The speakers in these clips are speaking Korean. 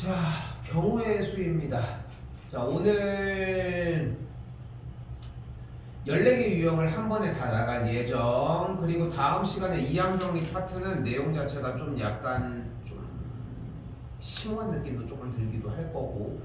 자, 경우의 수입니다. 자, 오늘 14개 유형을 한 번에 다 나갈 예정. 그리고 다음 시간에 이항 정리 파트는 내용 자체가 좀 약간 좀 심오한 느낌도 조금 들기도 할 거고,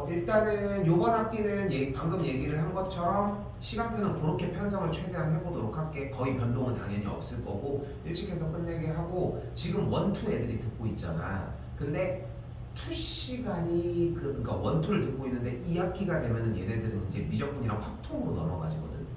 일단은 요번 학기는 방금 얘기를 한 것처럼 시간표는 그렇게 편성을 최대한 해보도록 할게. 거의 변동은 당연히 없을 거고 일찍 해서 끝내게 하고, 지금 1, 2 애들이 듣고 있잖아. 근데 2 시간이 그러니까 1, 2를 듣고 있는데 2학기가 되면은 얘네들은 이제 미적분이랑 확통으로 넘어가지거든.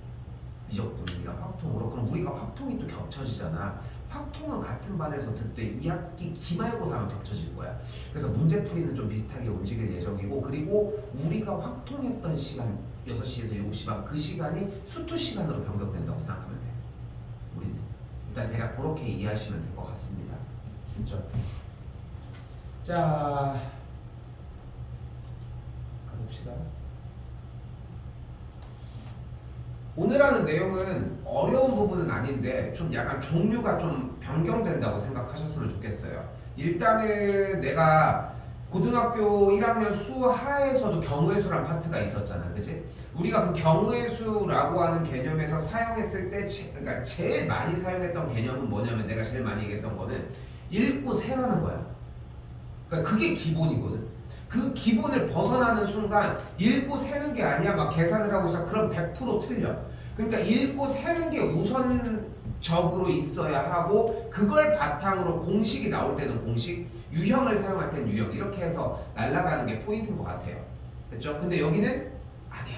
미적분이랑 확통으로. 그럼 우리가 확통이 또 겹쳐지잖아. 확통은 같은 반에서 듣되 2학기 기말고사만 겹쳐질 거야. 그래서 문제풀이는 좀 비슷하게 움직일 예정이고, 그리고 우리가 확통했던 시간 6시에서 7시 반 그 시간이 수투 시간으로 변경된다고 생각하면 돼. 우리는 일단 대략 그렇게 이해하시면 될 것 같습니다. 그렇죠? 자, 가봅시다. 오늘 하는 내용은 어려운 부분은 아닌데 좀 약간 종류가 좀 변경된다고 생각하셨으면 좋겠어요. 일단은 내가 고등학교 1학년 수하에서도 경우의 수란 파트가 있었잖아, 그치? 우리가 그 경우의 수라고 하는 개념에서 사용했을 때 그러니까 제일 많이 사용했던 개념은 뭐냐면, 내가 제일 많이 얘기했던 거는 읽고 세라는 거야. 그러니까 그게 기본이거든. 그 기본을 벗어나는 순간 읽고 세는 게 아니야 막 계산을 하고 있어. 그럼 100% 틀려. 그러니까 읽고 세는 게 우선적으로 있어야 하고, 그걸 바탕으로 공식이 나올 때는 공식, 유형을 사용할 때는 유형, 이렇게 해서 날아가는 게 포인트인 것 같아요. 됐죠? 근데 여기는 아니야.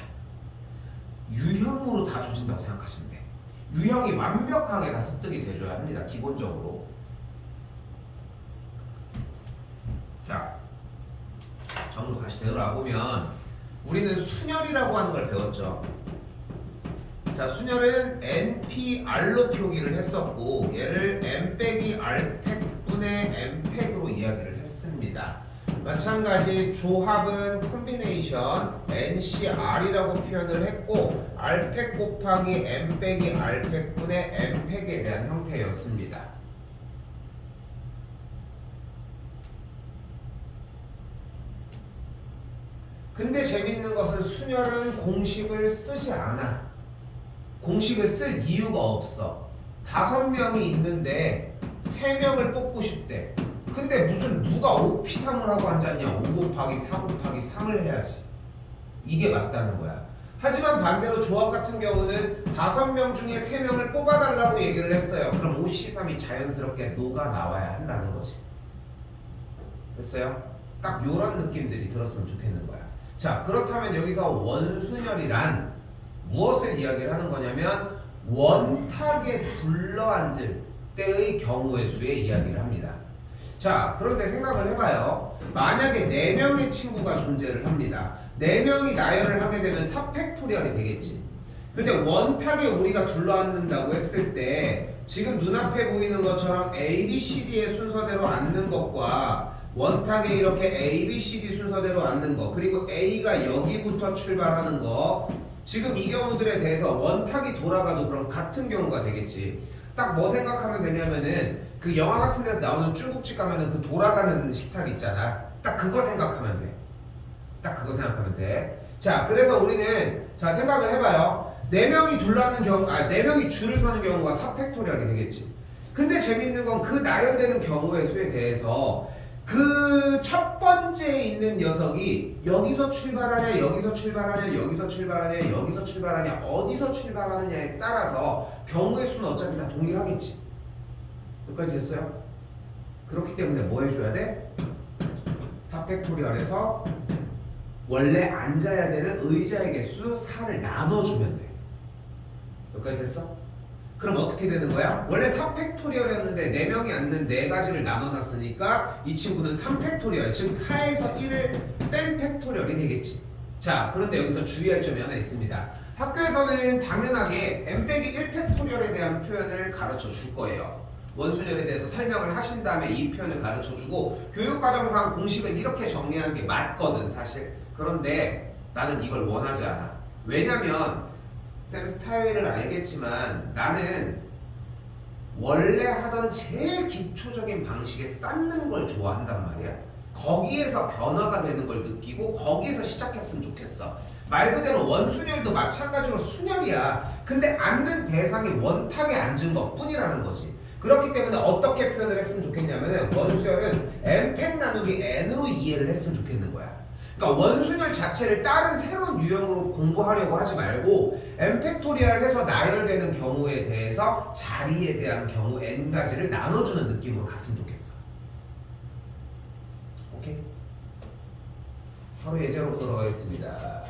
유형으로 다 조진다고 생각하시면 돼. 유형이 완벽하게 다 습득이 돼줘야 합니다. 기본적으로. 자, 정도 다시 되돌아보면 우리는 순열이라고 하는 걸 배웠죠. 자, 순열은 NPR로 표기를 했었고, 얘를 n-r팩분의 n팩으로 이야기를 했습니다. 마찬가지 조합은 콤비네이션 NCR이라고 표현을 했고, r팩 곱하기 n-r팩분의 n팩에 대한 형태였습니다. 근데 재미있는 것은 순열은 공식을 쓰지 않아. 공식을 쓸 이유가 없어. 5명이 있는데 3명을 뽑고 싶대. 근데 무슨 누가 5P3을 하고 앉았냐. 5 곱하기 4 곱하기 3을 해야지. 이게 맞다는 거야. 하지만 반대로 조합 같은 경우는 5명 중에 3명을 뽑아달라고 얘기를 했어요. 그럼 5C3이 자연스럽게 녹아 나와야 한다는 거지. 됐어요? 딱 요런 느낌들이 들었으면 좋겠는 거야. 자, 그렇다면 여기서 원순열이란 무엇을 이야기를 하는 거냐면, 원탁에 둘러앉을 때의 경우의 수의 이야기를 합니다. 자, 그런데 생각을 해봐요. 만약에 4명의 친구가 존재를 합니다. 4명이 나열을 하게 되면 4팩토리얼이 되겠지. 근데 원탁에 우리가 둘러앉는다고 했을 때 지금 눈앞에 보이는 것처럼 A, B, C, D의 순서대로 앉는 것과 원탁에 이렇게 A, B, C, D 순서대로 앉는 거, 그리고 A가 여기부터 출발하는 거, 지금 이 경우들에 대해서 원탁이 돌아가도 그럼 같은 경우가 되겠지. 딱 뭐 생각하면 되냐면은, 그 영화 같은 데서 나오는 중국집 가면은 그 돌아가는 식탁 있잖아. 딱 그거 생각하면 돼. 딱 그거 생각하면 돼. 자, 그래서 우리는 자 생각을 해봐요. 4명이 둘러앉는 경우, 4명이 줄을 서는 경우가 4팩토리얼이 되겠지. 근데 재미있는 건 그 나열되는 경우의 수에 대해서 그 첫 번째에 있는 녀석이 여기서 출발하냐, 여기서 출발하냐, 여기서 출발하냐, 여기서 출발하냐, 어디서 출발하느냐에 따라서 경우의 수는 어차피 다 동일하겠지. 여기까지 됐어요? 그렇기 때문에 뭐 해줘야 돼? 4팩토리얼에서 원래 앉아야 되는 의자의 개수 4를 나눠주면 돼. 여기까지 됐어? 그럼 어떻게 되는 거야? 원래 4팩토리얼이었는데 4명이 앉는 4가지를 나눠놨으니까 이 친구는 3팩토리얼, 즉 4에서 1을 뺀 팩토리얼이 되겠지. 자, 그런데 여기서 주의할 점이 하나 있습니다. 학교에서는 당연하게 n-1팩토리얼에 대한 표현을 가르쳐 줄 거예요. 원순열에 대해서 설명을 하신 다음에 이 표현을 가르쳐 주고, 교육과정상 공식은 이렇게 정리하는 게 맞거든 사실. 그런데 나는 이걸 원하지 않아. 왜냐면 쌤 스타일을 알겠지만 나는 원래 하던 제일 기초적인 방식에 쌓는 걸 좋아한단 말이야. 거기에서 변화가 되는 걸 느끼고 거기에서 시작했으면 좋겠어. 말 그대로 원순열도 마찬가지로 순열이야. 근데 앉는 대상이 원탁에 앉은 것 뿐이라는 거지. 그렇기 때문에 어떻게 표현을 했으면 좋겠냐면 원순열은 n팩 나누기 n으로 이해를 했으면 좋겠는 거야. 그러니까 원순열 자체를 다른 새로운 유형으로 공부하려고 하지 말고 n팩토리얼 해서 나열되는 경우에 대해서 자리에 대한 경우 n가지를 나눠주는 느낌으로 갔으면 좋겠어. 오케이? 바로 예제로 들어가겠습니다.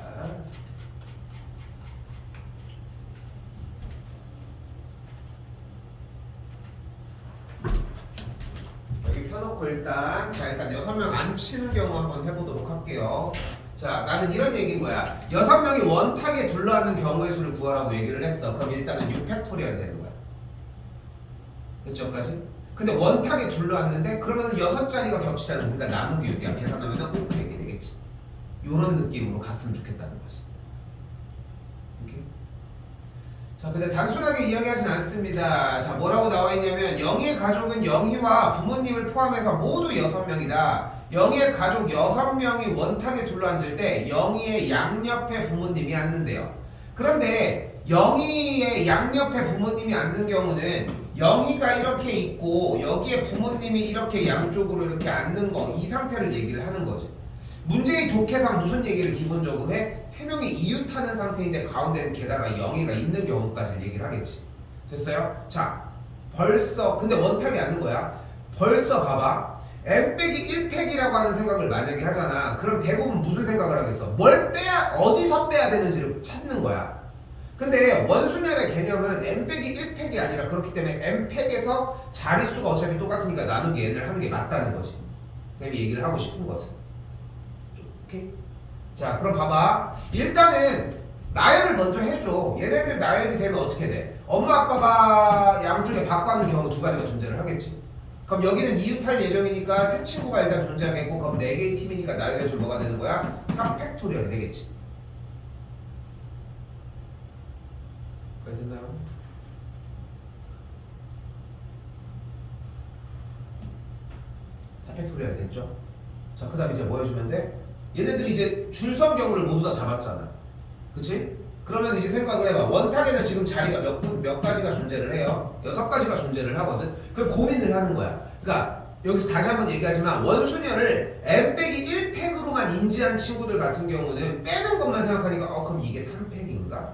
여기 펴놓고 일단 6명 안 치는 경우 한번 해보도록 할게요. 자, 나는 이런 얘기인 거야. 6명이 원탁에 둘러앉는 경우의 수를 구하라고 얘기를 했어. 그럼 일단은 6팩토리얼이 되는 거야. 됐죠, 여기까지? 근데 원탁에 둘러앉는데 그러면 6자리가 겹치잖아. 그러니까 나누기 6이야. 계산하면 5팩이 되겠지. 이런 느낌으로 갔으면 좋겠다는 거지. 오케이? 자, 근데 단순하게 이야기하진 않습니다. 자, 뭐라고 나와 있냐면 영희의 가족은 영희와 부모님을 포함해서 모두 6명이다. 영희의 가족 6명이 원탁에 둘러앉을 때 영희의 양옆에 부모님이 앉는데요. 그런데 영희의 양옆에 부모님이 앉는 경우는 영희가 이렇게 있고 여기에 부모님이 이렇게 양쪽으로 이렇게 앉는 거, 이 상태를 얘기를 하는 거지. 문제의 독해상 무슨 얘기를 기본적으로 해? 3명이 이웃하는 상태인데 가운데는 게다가 영희가 있는 경우까지 얘기를 하겠지. 됐어요? 자, 벌써 근데 원탁이 앉는 거야. 벌써 봐봐. n-1팩이라고 하는 생각을 만약에 하잖아. 그럼 대부분 무슨 생각을 하겠어? 뭘 빼야, 어디서 빼야 되는지를 찾는 거야. 근데 원순열의 개념은 n-1팩이 아니라 그렇기 때문에 n팩에서 자릿수가 어차피 똑같으니까 나누기 n을 하는 게 맞다는 거지. 쌤이 얘기를 하고 싶은 것은. 오케이? 자, 그럼 봐봐. 일단은 나열을 먼저 해줘. 얘네들 나열이 되면 어떻게 돼? 엄마 아빠가 양쪽에 바꿔하는 경우 2가지가 존재를 하겠지. 그럼 여기는 이웃할 예정이니까 새 친구가 일단 존재하겠고, 그럼 4개의 팀이니까 나열해줄 뭐가 되는 거야? 3팩토리얼이 되겠지. 까지 됐나요? 팩토리얼이 됐죠? 자, 그 다음에 이제 뭐 해주면 돼? 얘네들이 이제 줄선 경우를 모두 다 잡았잖아. 그치? 그러면 이제 생각을 해봐. 원탁에는 지금 자리가 몇 가지가 존재를 해요? 6가지가 존재를 하거든? 그걸 고민을 하는 거야. 그러니까 여기서 다시 한번 얘기하지만 원순열을 n-1팩으로만 인지한 친구들 같은 경우는 빼는 것만 생각하니까 그럼 이게 3팩인가?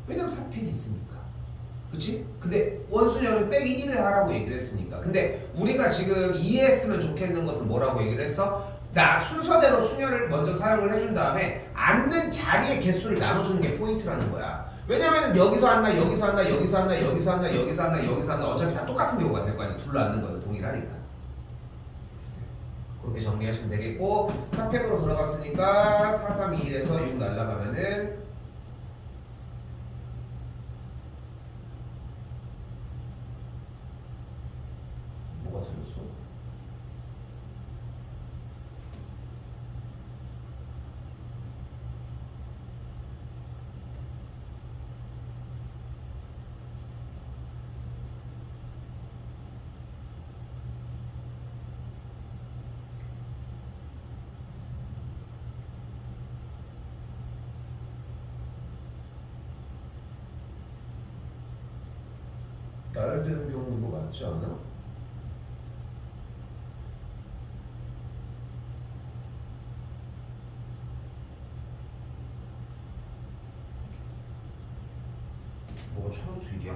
왜냐면 3팩이 있으니까. 그치? 근데 원순열은 빼기 1을 하라고 얘기를 했으니까. 근데 우리가 지금 이해했으면 좋겠는 것은 뭐라고 얘기를 했어? 나 순서대로 순열을 먼저 사용을 해준 다음에 앉는 자리의 개수를 나눠주는 게 포인트라는 거야. 왜냐면 여기서 앉나 여기서 앉나 여기서 앉나 여기서 앉나 여기서 앉나 여기서 앉나 어차피 다 똑같은 경우가 될 거 아니야. 둘러앉는 거는 동일하니까. 됐어요. 그렇게 정리하시면 되겠고 3팩으로 들어갔으니까 4, 3, 2, 1에서 6 날라가면은 뭐가 틀렸어? 나열되는 경우 이거 맞지 않아? 뭐가 처음 수일이야?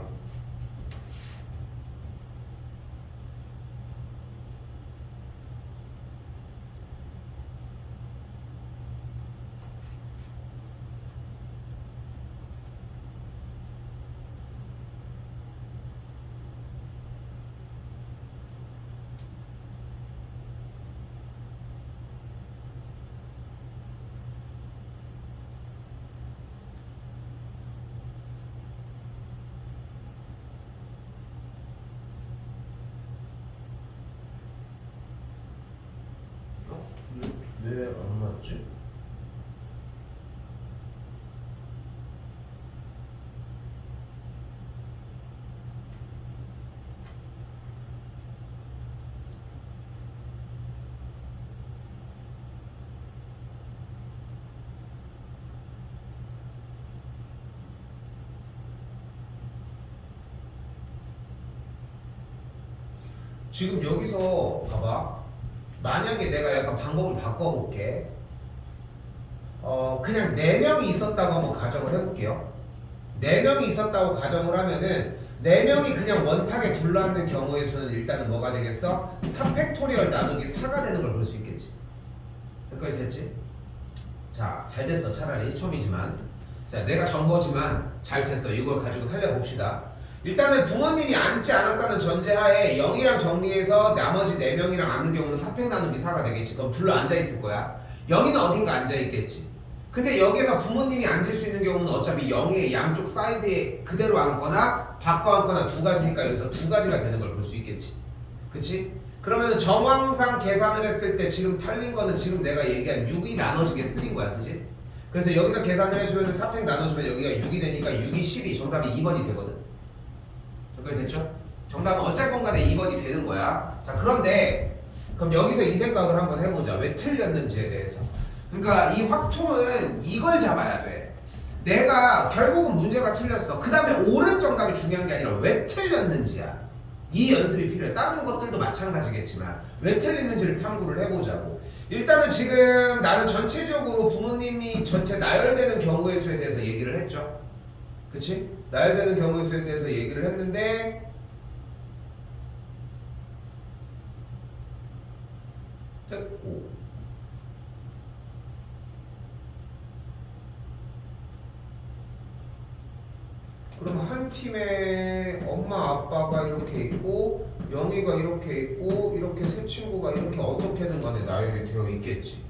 왜 안 맞지? 지금 여기서 봐봐. 만약에 내가 약간 방법을 바꿔볼게. 그냥 4명이 있었다고 한번 가정을 해볼게요. 4명이 있었다고 가정을 하면은 4명이 그냥 원탁에 둘러앉는 경우의 수는 일단은 뭐가 되겠어? 3팩토리얼 나누기 4가 되는 걸 볼 수 있겠지. 여기까지 됐지? 자, 잘 됐어. 차라리 처음이지만. 자, 내가 전 거지만 잘 됐어. 이걸 가지고 살려봅시다. 일단은 부모님이 앉지 않았다는 전제하에 0이랑 정리해서 나머지 4명이랑 앉는 경우는 4팩 나누기 4가 되겠지. 그럼 둘러 앉아있을 거야. 0이는 어딘가 앉아있겠지. 근데 여기에서 부모님이 앉을 수 있는 경우는 어차피 0의 양쪽 사이드에 그대로 앉거나 바꿔 앉거나 두 가지니까 여기서 두 가지가 되는 걸 볼 수 있겠지. 그치? 그러면은 정황상 계산을 했을 때 지금 틀린 거는 지금 내가 얘기한 6이 나눠지게 틀린 거야. 그치? 그래서 여기서 계산을 해주면 4팩 나눠주면 여기가 6이 되니까 6이 12. 정답이 2번이 되거든. 여기까지 됐죠? 정답은 어쨌건 간에 2번이 되는 거야. 자, 그런데 그럼 여기서 이 생각을 한번 해보자. 왜 틀렸는지에 대해서. 그러니까 이 확통은 이걸 잡아야 돼. 내가 결국은 문제가 틀렸어. 그 다음에 옳은 정답이 중요한 게 아니라 왜 틀렸는지야. 이 연습이 필요해. 다른 것들도 마찬가지겠지만 왜 틀렸는지를 탐구를 해보자고. 일단은 지금 나는 전체적으로 부모님이 전체 나열되는 경우의 수에 대해서 얘기를 했죠. 그치? 나열되는 경우의 수에 대해서 얘기를 했는데 됐고 그럼 한 팀에 엄마 아빠가 이렇게 있고 영희가 이렇게 있고 이렇게 세 친구가 이렇게 어떻게든 간에 나열이 되어 있겠지.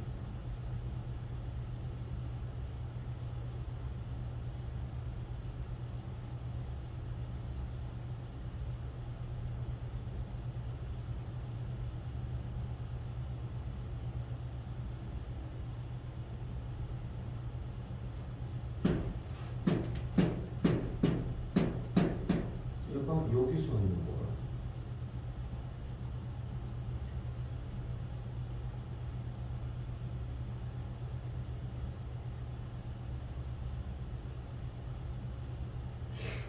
얘가 여기서 있는 거야.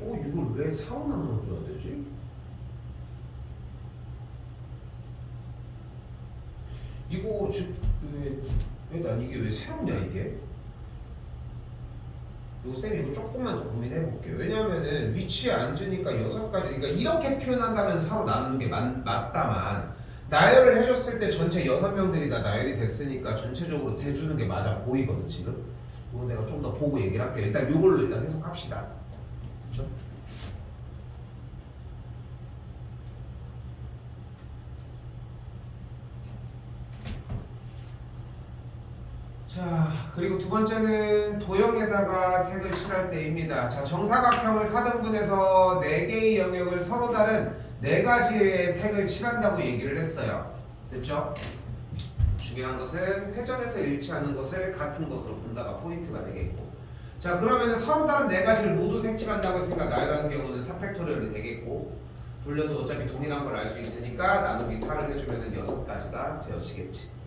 이걸 왜 4로 나눠줘야 되지? 이거 난 이게 왜 새롭냐 이게? 쌤이 이거 조금만 더 고민해볼게요. 왜냐면은 위치에 앉으니까 6가지, 그러니까 이렇게 표현한다면 4로 나누는 게 맞다만 나열을 해줬을 때 전체 6명들이 다 나열이 됐으니까 전체적으로 대주는 게 맞아 보이거든 지금. 이거 내가 좀 더 보고 얘기를 할게요. 일단 이걸로 일단 해석합시다. 그쵸? 자, 그리고 두 번째는 도형에다가 색을 칠할 때입니다. 자, 정사각형을 4등분해서 4개의 영역을 서로 다른 4가지의 색을 칠한다고 얘기를 했어요. 됐죠? 중요한 것은 회전에서 일치하는 것을 같은 것으로 본다가 포인트가 되겠고, 자, 그러면은 서로 다른 4가지를 모두 색칠한다고 했으니까 나열하는 경우는 4팩토리얼이 되겠고, 돌려도 어차피 동일한 걸 알 수 있으니까 나누기 4를 해주면은 6가지가 되어지겠지.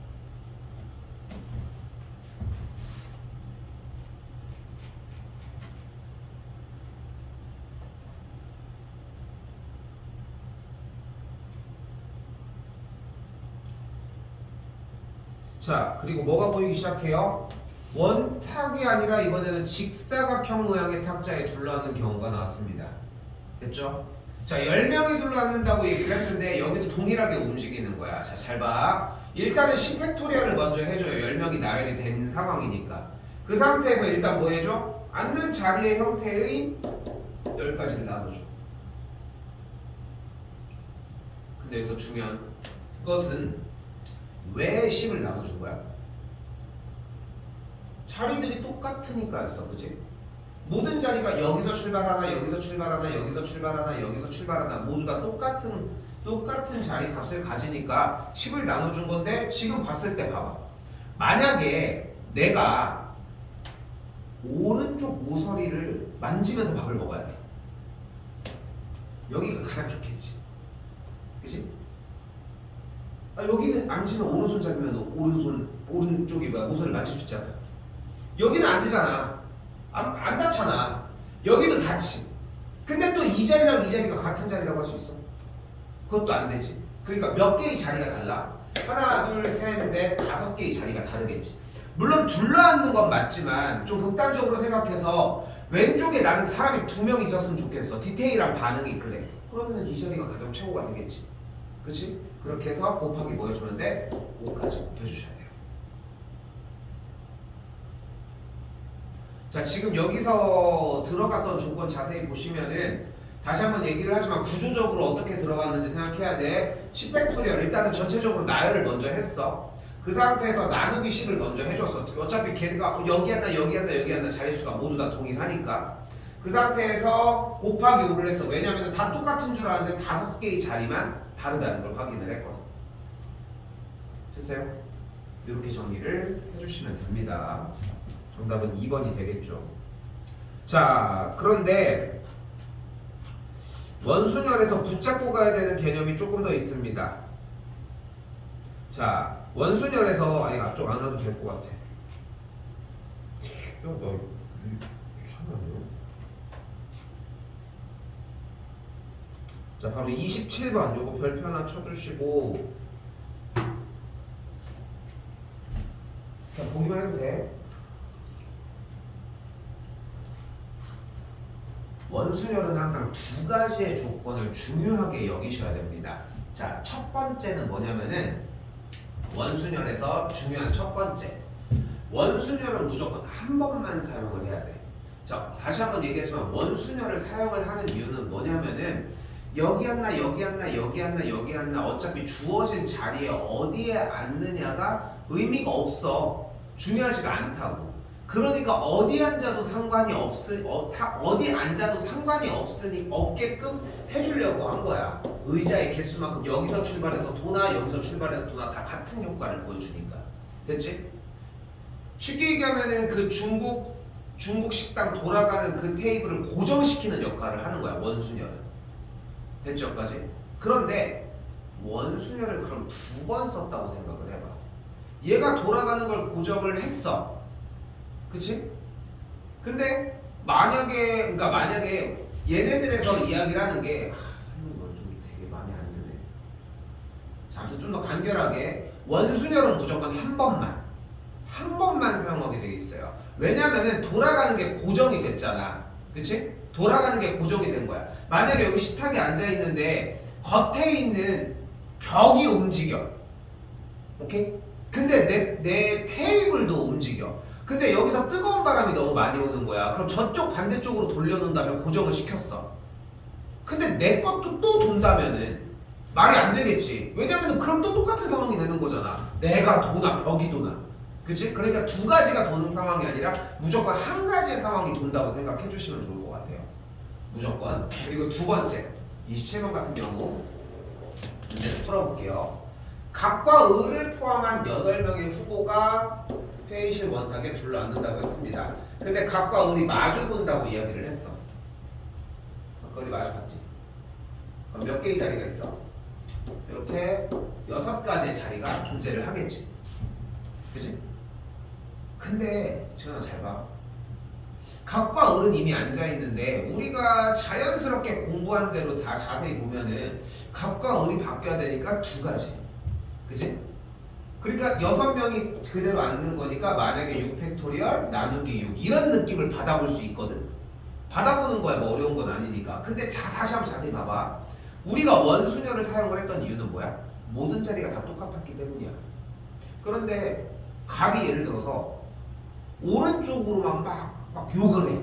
자, 그리고 뭐가 보이기 시작해요? 원탁이 아니라 이번에는 직사각형 모양의 탁자에 둘러앉는 경우가 나왔습니다. 됐죠? 자, 10명이 둘러앉는다고 얘기를 했는데 여기도 동일하게 움직이는 거야. 자, 잘 봐. 일단은 10팩토리얼을 먼저 해줘요. 10명이 나열이 된 상황이니까. 그 상태에서 일단 뭐 해줘? 앉는 자리의 형태의 10가지를 나눠줘. 근데 여기서 중요한 것은 왜 10을 나눠준 거야? 자리들이 똑같으니까였어, 그치? 모든 자리가 여기서 출발하나, 여기서 출발하나, 여기서 출발하나, 여기서 출발하나 모두 다 똑같은 자리 값을 가지니까 10을 나눠준 건데 지금 봤을 때 봐봐. 만약에 내가 오른쪽 모서리를 만지면서 밥을 먹어야 돼. 여기가 가장 좋겠지. 그치? 여기는 앉으면 오른손 잡으면 오른쪽이 모서리를 만질 수 있잖아. 여기는 안 되잖아. 안 닿잖아. 여기는 닿지. 근데 또 이 자리랑 이 자리가 같은 자리라고 할 수 있어? 그것도 안 되지. 그러니까 몇 개의 자리가 달라? 하나, 둘, 셋, 넷, 5개의 자리가 다르겠지. 물론 둘러앉는 건 맞지만 좀 극단적으로 생각해서 왼쪽에 나는 사람이 2명 있었으면 좋겠어. 디테일한 반응이 그래. 그러면 이 자리가 가장 최고가 되겠지. 그치? 그렇게 해서 곱하기 뭐 해주면 돼? 5까지 곱해주셔야 돼요. 자, 지금 여기서 들어갔던 조건 자세히 보시면은 다시 한번 얘기를 하지만 구조적으로 어떻게 들어갔는지 생각해야 돼. 10팩토리얼 일단은 전체적으로 나열을 먼저 했어. 그 상태에서 나누기 10을 먼저 해줬어. 어차피 걔가 여기 하나 여기 하나 여기 하나 자릿수가 모두 다 동일하니까. 그 상태에서 곱하기 5를 했어. 왜냐면 다 똑같은 줄 알았는데 5개의 자리만 다르다는 걸 확인을 했거든. 됐어요? 이렇게 정리를 해주시면 됩니다. 정답은 2번이 되겠죠. 자, 그런데 원순열에서 붙잡고 가야 되는 개념이 조금 더 있습니다. 자, 원순열에서 아니 앞쪽 안 와도 될 것 같아. 야, 나 이상하네. 자, 바로 27번 요거 별표 하나 쳐주시고 그냥 보기만 해도 돼. 원순열은 항상 2가지의 조건을 중요하게 여기셔야 됩니다. 자, 첫 번째는 뭐냐면은 원순열에서 중요한 첫 번째, 원순열은 무조건 한 번만 사용을 해야 돼. 자, 다시 한번 얘기하지만 원순열을 사용을 하는 이유는 뭐냐면은 여기 앉나 여기 앉나 여기 앉나 여기 앉나 어차피 주어진 자리에 어디에 앉느냐가 의미가 없어. 중요하지가 않다고. 그러니까 어디 앉아도 상관이 어디 앉아도 상관이 없게끔 해주려고 한 거야. 의자의 개수만큼 여기서 출발해서 도나 여기서 출발해서 도나 다 같은 효과를 보여주니까. 됐지? 쉽게 얘기하면은 그 중국 식당 돌아가는 그 테이블을 고정시키는 역할을 하는 거야. 원순열은. 됐죠? 여기까지? 그런데 원순열을 그럼 2번 썼다고 생각을 해봐. 얘가 돌아가는 걸 고정을 했어. 그치? 근데 만약에 얘네들에서 이야기를 하는 게 설명 좀 되게 마음에 안 드네. 자, 아무튼 좀 더 간결하게 원순열은 무조건 한 번만 사용하게 돼 있어요. 왜냐면은 돌아가는 게 고정이 됐잖아. 그치? 돌아가는 게 고정이 된 거야. 만약에 여기 식탁에 앉아 있는데 겉에 있는 벽이 움직여. 오케이? 근데 내 테이블도 움직여. 근데 여기서 뜨거운 바람이 너무 많이 오는 거야. 그럼 저쪽 반대쪽으로 돌려놓는다면 고정을 시켰어. 근데 내 것도 또 돈다면은 말이 안 되겠지. 왜냐면은 그럼 또 똑같은 상황이 되는 거잖아. 내가 도나 벽이 도나. 그치? 그러니까 2가지가 도는 상황이 아니라 무조건 한 가지의 상황이 돈다고 생각해 주시면 좋을 것 같아요. 무조건. 그리고 2번째 27번 같은 경우 문제를 풀어볼게요. 각과 을을 포함한 8명의 후보가 회의실 원탁에 둘러앉는다고 했습니다. 근데 각과 을이 마주 본다고 이야기를 했어. 각과 을이 마주 봤지. 그럼 몇 개의 자리가 있어? 이렇게 6가지의 자리가 존재를 하겠지. 그치? 근데 지현아 잘 봐. 각과 을은 이미 앉아있는데 우리가 자연스럽게 공부한 대로 다 자세히 보면은 각과 을이 바뀌어야 되니까 2가지. 그치? 그러니까 6명이 그대로 앉는 거니까 만약에 6팩토리얼 나누기 6 이런 느낌을 받아볼 수 있거든. 받아보는 거야. 뭐 어려운 건 아니니까. 근데 다시 한번 자세히 봐봐. 우리가 원순열을 사용을 했던 이유는 뭐야? 모든 자리가 다 똑같았기 때문이야. 그런데 갑이 예를 들어서 오른쪽으로만 막 욕을 해.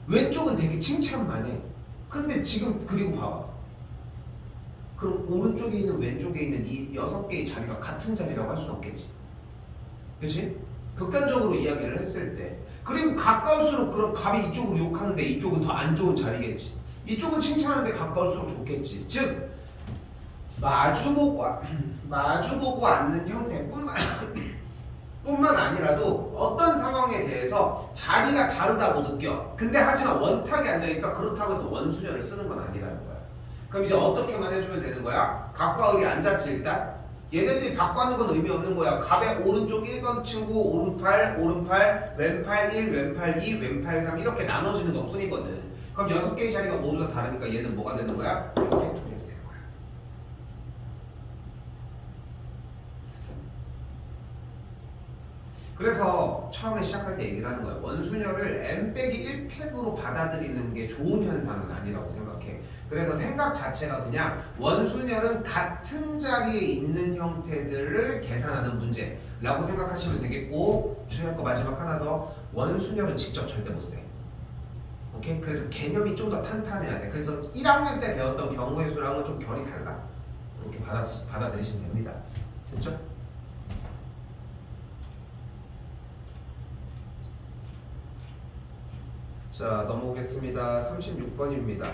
왼쪽은 되게 칭찬만 해. 근데 지금 그리고 봐봐. 그럼 오른쪽에 있는 왼쪽에 있는 이 6개의 자리가 같은 자리라고 할 수는 없겠지. 그치? 극단적으로 이야기를 했을 때. 그리고 가까울수록 그럼 갑이 이쪽으로 욕하는데 이쪽은 더 안 좋은 자리겠지. 이쪽은 칭찬하는데 가까울수록 좋겠지. 즉 마주보고 앉는 형태뿐만 아니라도 어떤 상황에 대해서 자리가 다르다고 느껴. 근데 하지만 원탁에 앉아있어. 그렇다고 해서 원순열을 쓰는 건 아니라는 거야. 그럼 이제 어떻게만 해주면 되는 거야? 갑과 을이 앉았지 일단. 얘네들이 바꿔하는 건 의미 없는 거야. 갑의 오른쪽 1번 친구 오른팔, 왼팔 1, 왼팔 2, 왼팔 3 이렇게 나눠지는 것 뿐이거든. 그럼 6개의 자리가 모두 다 다르니까 얘는 뭐가 되는 거야? 6팩토리얼이 되는 거야. 그래서 처음에 시작할 때 얘기를 하는 거예요. 원순열을 n-1팩으로 받아들이는 게 좋은 현상은 아니라고 생각해. 그래서 생각 자체가 그냥 원순열은 같은 자리에 있는 형태들을 계산하는 문제라고 생각하시면 되겠고, 주의할 거 마지막 하나 더. 원순열은 직접 절대 못 세. 오케이? 그래서 개념이 좀 더 탄탄해야 돼. 그래서 1학년 때 배웠던 경우의 수랑은 좀 결이 달라. 이렇게 받아들이시면 됩니다. 됐죠? 자, 넘어오겠습니다. 36번입니다.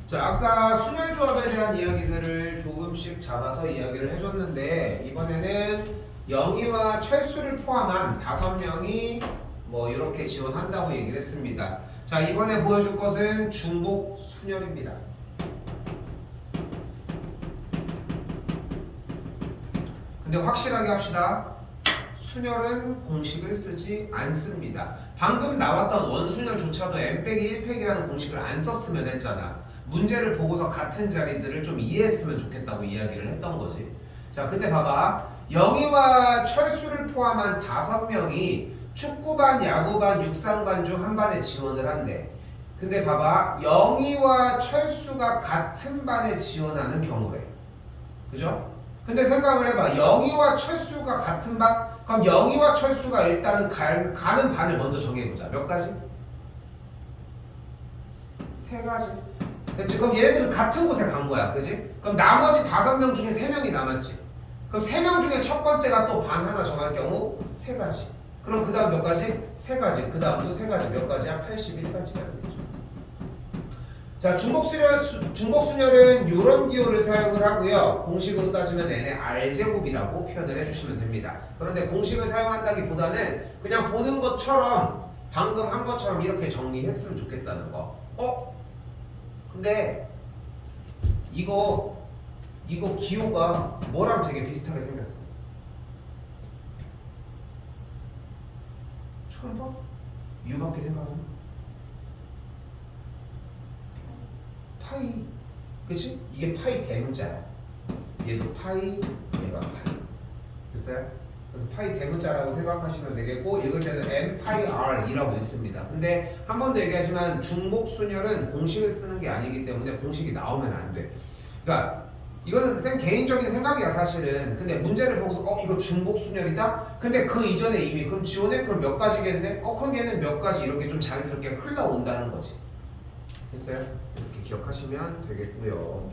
자, 아까 순열조합에 대한 이야기들을 조금씩 잡아서 이야기를 해줬는데, 이번에는 영희와 철수를 포함한 5명이 뭐 이렇게 지원한다고 얘기를 했습니다. 자, 이번에 보여줄 것은 중복 순열입니다. 근데 확실하게 합시다. 순열은 공식을 쓰지 않습니다. 방금 나왔던 원순열조차도 n-1팩이라는 공식을 안 썼으면 했잖아. 문제를 보고서 같은 자리들을 좀 이해했으면 좋겠다고 이야기를 했던 거지. 자, 근데 봐봐. 영희와 철수를 포함한 5명이 축구반, 야구반, 육상반 중 한 반에 지원을 한대. 근데 봐봐. 영희와 철수가 같은 반에 지원하는 경우래. 그죠? 근데 생각을 해봐. 영희와 철수가 같은 반? 그럼 영희와 철수가 일단은 가는 반을 먼저 정해보자. 몇 가지? 3가지. 됐지? 그럼 얘네들은 같은 곳에 간 거야. 그지? 그럼 나머지 5명 중에 3명이 남았지. 그럼 3명 중에 첫 번째가 또 반 하나 정할 경우 3가지. 그럼 그 다음 몇 가지? 3가지. 그 다음도 3가지. 몇 가지야? 81가지가 되겠죠. 자, 중복순열은 이런 기호를 사용을 하고요. 공식으로 따지면 n의 r제곱이라고 표현을 해주시면 됩니다. 그런데 공식을 사용한다기보다는 그냥 보는 것처럼 방금 한 것처럼 이렇게 정리했으면 좋겠다는 거. 근데 이거 기호가 뭐랑 되게 비슷하게 생겼어. 처음 봐? U밖에 생각하나? 파이, 그치? 이게 파이 대문자야. 얘도 파이, 얘가 파이. 됐어요? 그래서 파이 대문자라고 생각하시면 되겠고, 읽을 때는 n 파이 r이라고 있습니다. 근데 한 번 더 얘기하지만 중복순열은 공식을 쓰는 게 아니기 때문에 공식이 나오면 안 돼. 그러니까 이거는 쌤 개인적인 생각이야 사실은. 근데 문제를 보고서 이거 중복순열이다? 근데 그 이전에 이미 그럼 지원해? 그럼 몇 가지겠네? 그럼 얘는 몇 가지 이렇게 좀 자연스럽게 흘러온다는 거지. 됐어요? 이렇게 기억하시면 되겠고요.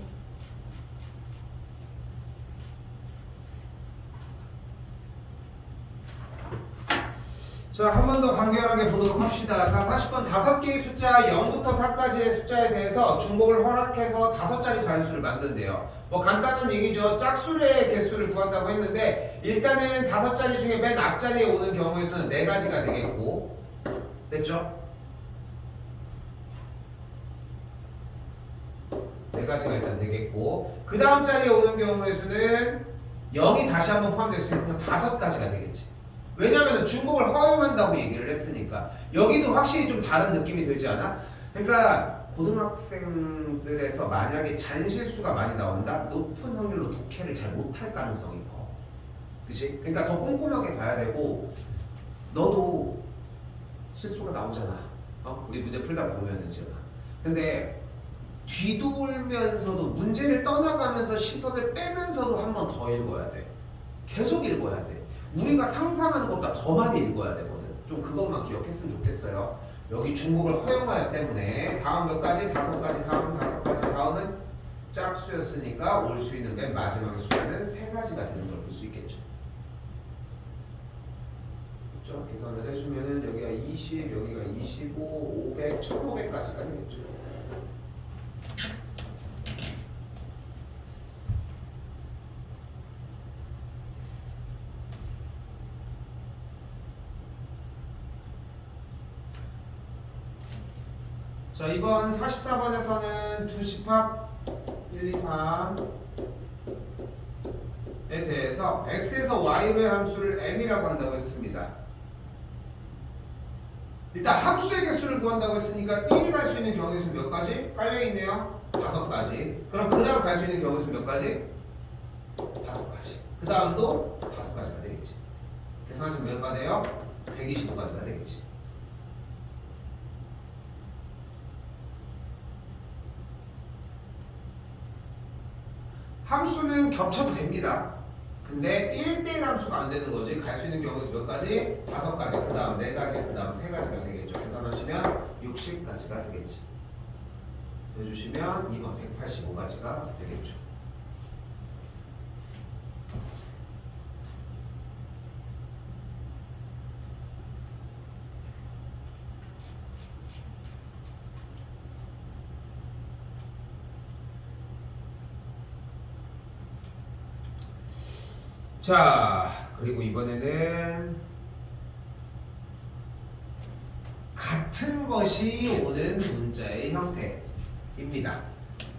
자, 한 번 더 간결하게 보도록 합시다. 자, 40번 5개의 숫자 0부터 4까지의 숫자에 대해서 중복을 허락해서 5자리 자연수를 만든대요. 뭐 간단한 얘기죠. 짝수의 개수를 구한다고 했는데 일단은 5자리 중에 맨 앞자리에 오는 경우의 수는 4가지가 되겠고, 됐죠? 4가지가 일단 되겠고, 그 다음 자리에 오는 경우의 수는 0이 다시 한번 포함될 수 있는 5가지가 되겠지. 왜냐하면 중복을 허용한다고 얘기를 했으니까. 여기도 확실히 좀 다른 느낌이 들지 않아? 그러니까 고등학생들에서 만약에 잔실수가 많이 나온다? 높은 확률로 독해를 잘 못할 가능성이 커. 그치? 그러니까 더 꼼꼼하게 봐야 되고, 너도 실수가 나오잖아. 우리 문제 풀다 보면은 지금. 근데 뒤돌면서도 문제를 떠나가면서 시선을 빼면서도 한 번 더 읽어야 돼. 계속 읽어야 돼. 우리가 상상하는 것보다 더 많이 읽어야 되거든. 좀 그것만 기억했으면 좋겠어요. 여기 중복을 허용하였기 때문에 다음 몇 가지? 5가지, 다음 5가지, 다음은 짝수였으니까 올 수 있는 맨 마지막의 숫자는 3가지가 되는 걸 볼 수 있겠죠. 그렇죠? 계산을 해주면은 여기가 20, 여기가 25, 500, 1500까지가 되겠죠. 자, 이번 44번에서는 두 집합 1, 2, 3에 대해서 x에서 y로의 함수를 m이라고 한다고 했습니다. 일단 함수의 개수를 구한다고 했으니까 1이 갈 수 있는 경우의 수 몇 가지? 깔려있네요. 5가지. 그럼 그 다음 갈 수 있는 경우의 수 몇 가지? 5가지. 그 다음도 5가지가 되겠지. 계산하시면 몇 가지가 돼요? 125가지가 되겠지. 함수는 겹쳐도 됩니다. 근데 1대1 함수가 안 되는 거지. 갈 수 있는 경우에서 몇 가지? 5가지, 그 다음 4가지, 그 다음 3가지가 되겠죠. 계산하시면 60가지가 되겠지. 해주시면 2번 185가지가 되겠죠. 자, 그리고 이번에는 같은 것이 오는 문자의 형태입니다.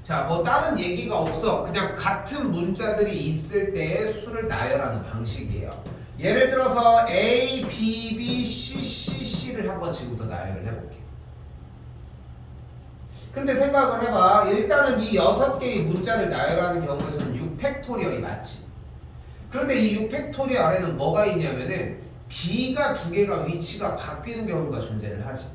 자, 뭐 다른 얘기가 없어. 그냥 같은 문자들이 있을 때의 수를 나열하는 방식이에요. 예를 들어서 A, B, B, C, C, C를 한번 지금부터 나열을 해볼게. 근데 생각을 해봐. 일단은 이 6개의 문자를 나열하는 경우에서는 6팩토리얼이 맞지. 그런데 이 6팩토리얼 안에는 뭐가 있냐면은 B가 2개가 위치가 바뀌는 경우가 존재를 하지.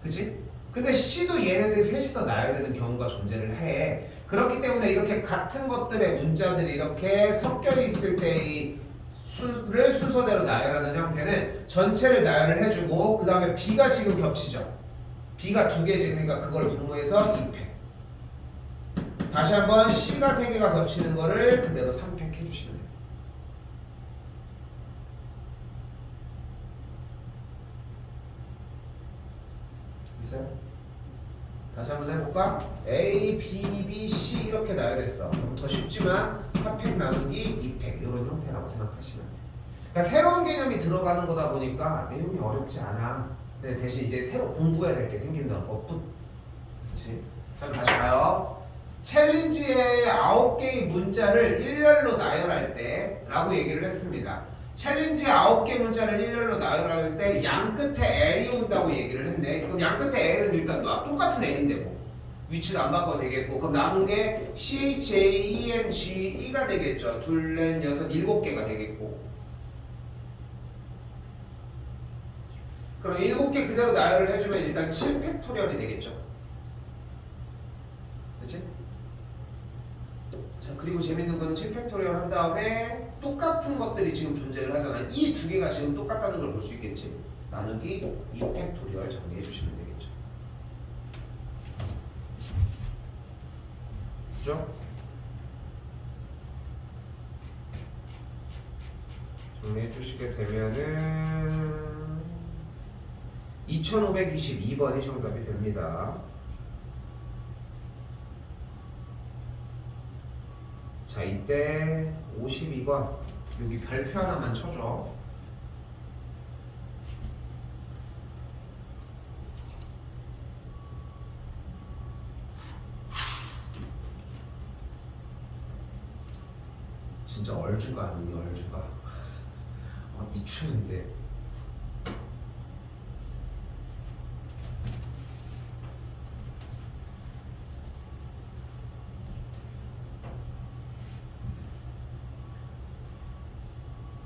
그치? 근데 C도 얘네들 셋이서 나열되는 경우가 존재를 해. 그렇기 때문에 이렇게 같은 것들의 문자들이 이렇게 섞여 있을 때의 수를 순서대로 나열하는 형태는 전체를 나열을 해주고 그 다음에 B가 지금 겹치죠. B가 2개지. 그러니까 그걸 분모해서 2팩. 다시 한번 C가 3개가 겹치는 거를 그대로 3팩 해주시면 돼요. 있어요? 다시 한번 해볼까? A, B, B, C 이렇게 나열했어. 더 쉽지만 3팩 나누기 2팩 이런 형태라고 생각하시면 돼요. 그러니까 새로운 개념이 들어가는 거다 보니까 내용이 어렵지 않아. 근데 대신 이제 새로 공부해야 될 게 생긴다는 것뿐. 그렇지? 자, 다시 가요. 챌린지의 9개의 문자를 일렬로 나열할 때 라고 얘기를 했습니다. 챌린지 9개 문자를 일렬로 나열할 때 양 끝에 L이 온다고 얘기를 했네. 그럼 양 끝에 L은 일단 똑같은 L인데 뭐 위치도 안 바꿔도 되겠고, 그럼 남은 게 CHAENGE가 되겠죠. 둘, 넷, 여섯, 7개가 되겠고. 그럼 7개 그대로 나열을 해주면 일단 7팩토리얼이 되겠죠. 그치? 자, 그리고 재밌는 건 7팩토리얼 한 다음에 똑같은 것들이 지금 존재를 하잖아. 이 2개가 지금 똑같다는 걸 볼 수 있겠지. 나누기 2팩토리얼 정리해 주시면 되겠죠. 그죠? 정리해 주시게 되면은 2522번이 정답이 됩니다. 자, 이때 52번 여기 별표 하나만 쳐줘. 진짜 얼주가 아니니 얼주가. 이 추운데.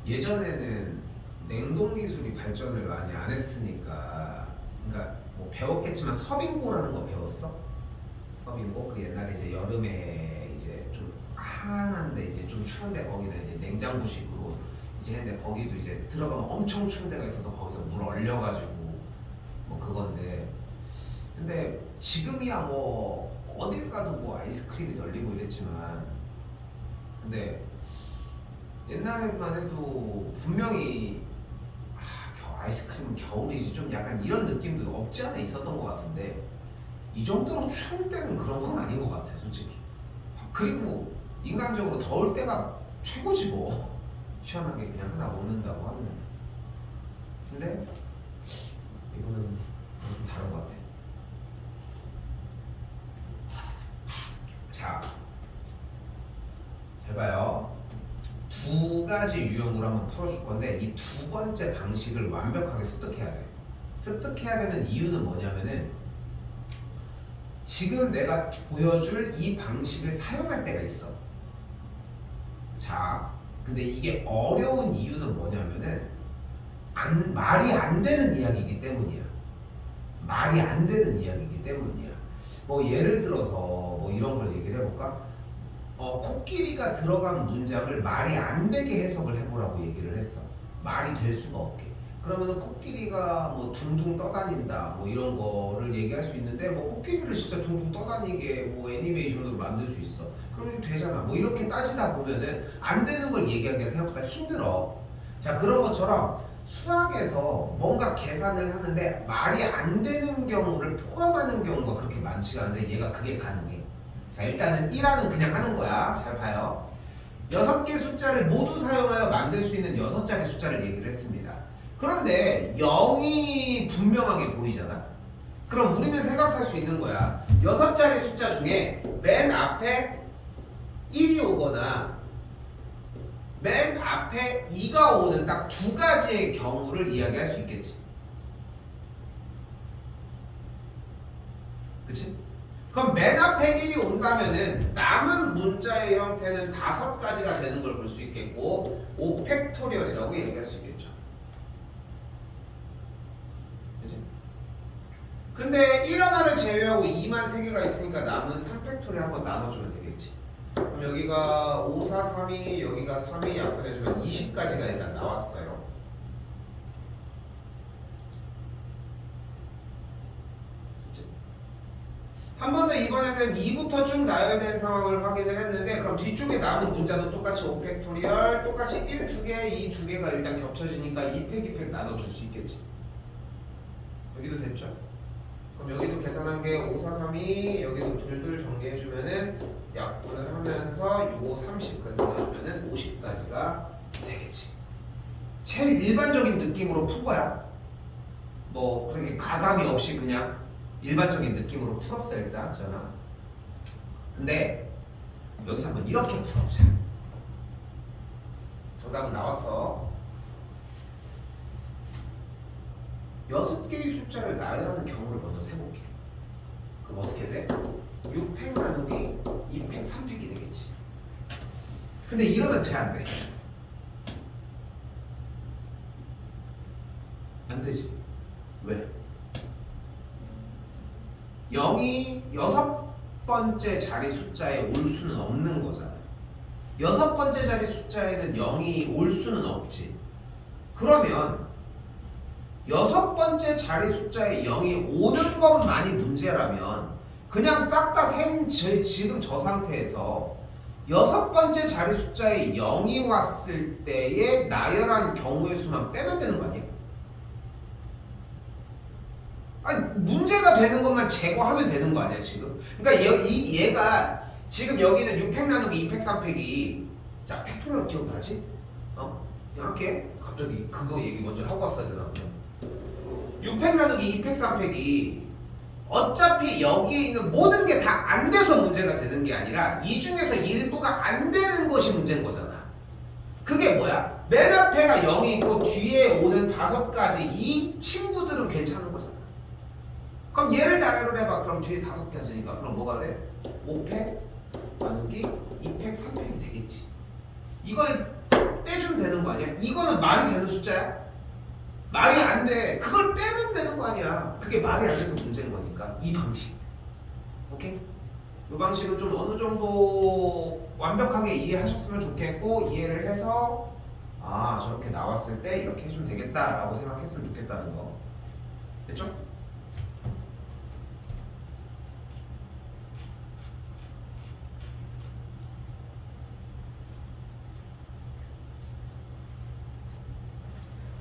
예전에는 냉동 기술이 발전을 많이 안 했으니까, 그러니까 뭐 배웠겠지만 서빙고라는 거 배웠어? 서빙고 그 옛날에 이제 여름에 이제 좀 한한데 이제 좀 추운데 거기다 이제 냉장고식으로 이제 했는데 거기도 이제 들어가면 엄청 추운 데가 있어서 거기서 물 얼려가지고 뭐 그건데, 근데 지금이야 뭐 어딜 가도 뭐 아이스크림이 널리고 이랬지만, 근데 옛날에만 해도 분명히 아이스크림은 겨울이지 좀 약간 이런 느낌도 없지 않아 있었던 것 같은데, 이 정도로 추울 때는 그런 건 아닌 것 같아 솔직히. 그리고 인간적으로 더울 때가 최고지 뭐. 시원하게 그냥 하나 먹는다고 하면. 근데 이거는 좀 다른 것 같아. 자, 잘 봐요. 2가지 유형으로 한번 풀어줄 건데 이 2번째 방식을 완벽하게 습득해야 돼. 습득해야 되는 이유는 뭐냐면은 지금 내가 보여줄 이 방식을 사용할 때가 있어. 자, 근데 이게 어려운 이유는 뭐냐면은 말이 안 되는 이야기이기 때문이야. 말이 안 되는 이야기이기 때문이야. 뭐 예를 들어서 뭐 이런 걸 얘기를 해볼까? 코끼리가 들어간 문장을 말이 안 되게 해석을 해보라고 얘기를 했어. 말이 될 수가 없게. 그러면은 코끼리가 뭐 둥둥 떠다닌다 뭐 이런 거를 얘기할 수 있는데 뭐 코끼리를 진짜 둥둥 떠다니게 뭐 애니메이션으로 만들 수 있어. 그러면 되잖아. 뭐 이렇게 따지다 보면은 안 되는 걸 얘기하기가 생각보다 힘들어. 자, 그런 것처럼 수학에서 뭔가 계산을 하는데 말이 안 되는 경우를 포함하는 경우가 그렇게 많지가 않은데 얘가 그게 가능해. 자, 일단은 1화는 그냥 하는 거야. 잘 봐요. 6개 숫자를 모두 사용하여 만들 수 있는 6자리 숫자를 얘기를 했습니다. 그런데 0이 분명하게 보이잖아. 그럼 우리는 생각할 수 있는 거야. 6자리 숫자 중에 맨 앞에 1이 오거나 맨 앞에 2가 오는 딱 2가지의 경우를 이야기할 수 있겠지. 그치? 그럼 맨 앞에 1이 온다면은 남은 문자의 형태는 5가지가 되는 걸 볼 수 있겠고 5팩토리얼이라고 얘기할 수 있겠죠. 그치? 근데 1 하나를 제외하고 2만 3개가 있으니까 남은 3팩토리얼 한번 나눠주면 되겠지. 그럼 여기가 5, 4, 3이 여기가 3이 약분해주면 20까지가 일단 나왔어요. 한 번 더 이번에는 2부터 쭉 나열된 상황을 확인을 했는데 그럼 뒤쪽에 남은 문자도 똑같이 5팩토리얼 똑같이 1, 2개, 2, 2개가 일단 겹쳐지니까 2팩, 2팩 나눠줄 수 있겠지. 여기도 됐죠? 그럼 여기도 계산한 게 5, 4, 3이 여기도 둘둘 정리해주면은 약분을 하면서 6, 5, 30까지 넣어주면은 50까지가 되겠지. 제일 일반적인 느낌으로 푼 거야. 뭐 그렇게 가감이 없이 그냥 일반적인 느낌으로 풀었어 일단 저는. 근데 여기서 한번 이렇게 풀어보자. 정답은 나왔어. 6개의 숫자를 나열하는 경우를 먼저 세볼게. 그럼 어떻게 돼? 6팩 나누기 2팩 3팩이 되겠지. 근데 이러면 돼 안 돼? 안 되지. 왜? 0이 6번째 자리 숫자에 올 수는 없는 거잖아. 6번째 자리 숫자에는 0이 올 수는 없지. 그러면 6번째 자리 숫자에 0이 오는 것만이 문제라면 그냥 싹 다 지금 저 상태에서 6번째 자리 숫자에 0이 왔을 때의 나열한 경우의 수만 빼면 되는 거 아니야? 아니 문제가 되는 것만 제거하면 되는 거 아니야 지금? 그러니까 얘가 지금 여기는 6팩 나누기 2팩 3팩이 자 팩토리얼 기억나지? 그냥 할게. 갑자기 그거 얘기 먼저 하고 왔어야 되나 보네. 6팩 나누기 2팩 3팩이 어차피 여기에 있는 모든 게 다 안 돼서 문제가 되는 게 아니라 이 중에서 일부가 안 되는 것이 문제인 거잖아. 그게 뭐야? 맨 앞에가 0이 있고 뒤에 오는 5가지 이 친구들은 괜찮은 거잖아. 그럼 얘를 나열을 해봐. 그럼 뒤에 5가지니까 그럼 뭐가 돼? 5팩 나누기 2팩 3팩이 되겠지. 이걸 빼주면 되는 거 아니야? 이거는 말이 되는 숫자야? 말이 안 돼. 그걸 빼면 되는 거 아니야. 그게 말이 안 돼서 문제인 거니까. 이 방식. 오케이? 이 방식은 좀 어느 정도 완벽하게 이해하셨으면 좋겠고 이해를 해서 아 저렇게 나왔을 때 이렇게 해주면 되겠다라고 생각했으면 좋겠다는 거. 됐죠?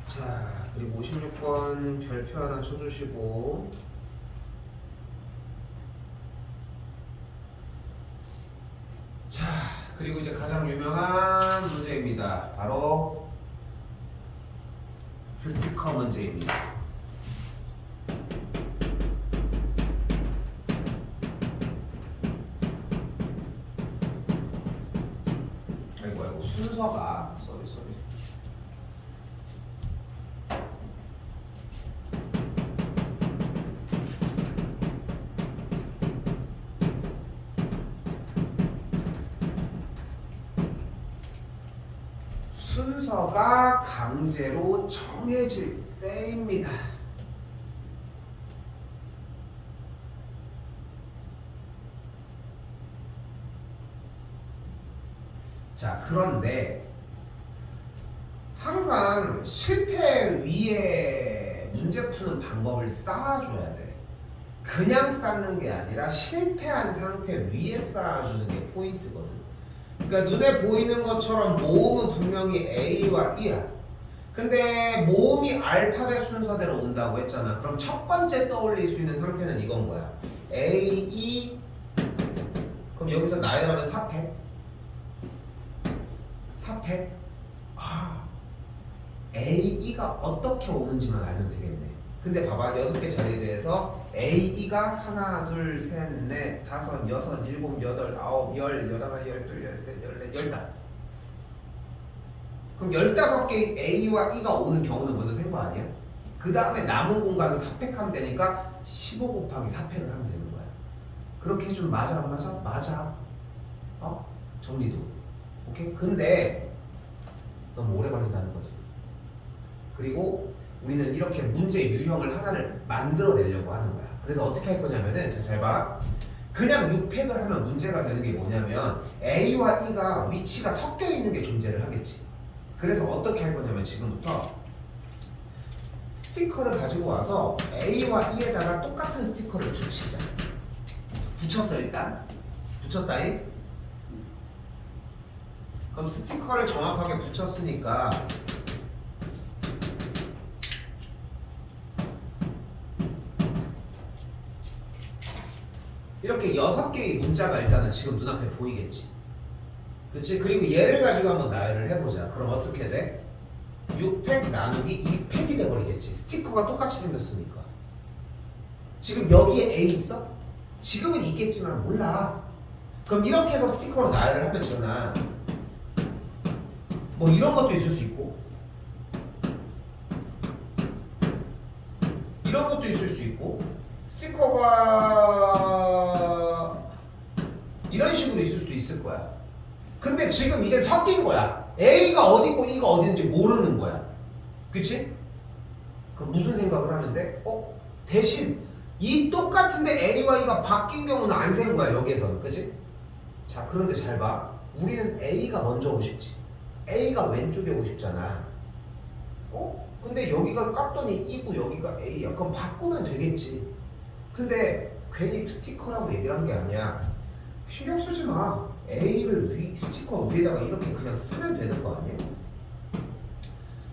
자, 그리고 56번 별표 하나 쳐주시고 자, 그리고 이제 가장 유명한 문제입니다. 바로 스티커 문제입니다. 아이고 순서가 쏘리 순서가 강제로 정해질 때입니다. 자, 그런데 항상 실패 위에 문제 푸는 방법을 쌓아줘야 돼. 그냥 쌓는 게 아니라 실패한 상태 위에 쌓아주는 게 포인트거든. 그러니까 눈에 보이는 것처럼 모음은 분명히 A와 E야. 근데 모음이 알파벳 순서대로 온다고 했잖아. 그럼 첫 번째 떠올릴 수 있는 상태는 이건 거야. A, E. 그럼 여기서 나열하면 4팩. 4팩. A, E가 어떻게 오는지만 알면 되겠네. 근데 봐봐, 6개 자리에 대해서 A, E가 하나, 둘, 셋, 넷, 다섯, 여섯, 일곱, 여덟, 아홉, 열, 열하나, 열둘, 열셋, 열넷, 열다. 그럼 15개의 A와 E가 오는 경우는 먼저 센 거 아니야? 그 다음에 남은 공간은 4팩 하면 되니까 15 곱하기 4팩을 하면 되는 거야. 그렇게 해주면 맞아 안 맞아? 맞아. 정리도. 오케이? 근데 너무 오래 걸린다는 거지. 그리고 우리는 이렇게 문제 유형을 하나를 만들어내려고 하는 거야. 그래서 어떻게 할 거냐면은, 잘 봐. 그냥 6팩을 하면 문제가 되는 게 뭐냐면 A와 E가 위치가 섞여 있는 게 존재를 하겠지. 그래서 어떻게 할 거냐면 지금부터 스티커를 가지고 와서 A와 E에다가 똑같은 스티커를 붙이자. 붙였어 일단. 붙였다잉. 그럼 스티커를 정확하게 붙였으니까 이렇게 6개의 문자가 일단은 지금 눈앞에 보이겠지. 그치? 그리고 얘를 가지고 한번 나열을 해보자. 그럼 어떻게 돼? 6팩 나누기 2팩이 돼버리겠지. 스티커가 똑같이 생겼으니까. 지금 여기에 A 있어? 지금은 있겠지만 몰라. 그럼 이렇게 해서 스티커로 나열을 하면 되나? 뭐 이런 것도 있을 수 있고 이런 것도 있을 수 있고 스티커가 이런 식으로 있을 수도 있을 거야. 근데 지금 이제 섞인 거야. A가 어디 있고 E가 어디 있는지 모르는 거야. 그치? 그럼 무슨 생각을 하면 돼? 대신 이 똑같은데 A와 E가 바뀐 경우는 안 센 거야 여기에서는. 그치? 자, 그런데 잘 봐. 우리는 A가 먼저 오고 싶지. A가 왼쪽에 오고 싶잖아. 근데 여기가 깠더니 E고 여기가 A야. 그럼 바꾸면 되겠지. 근데 괜히 스티커라고 얘기를 한 게 아니야. 신경 쓰지 마. A를 스티커 위에다가 이렇게 그냥 쓰면 되는 거 아니야?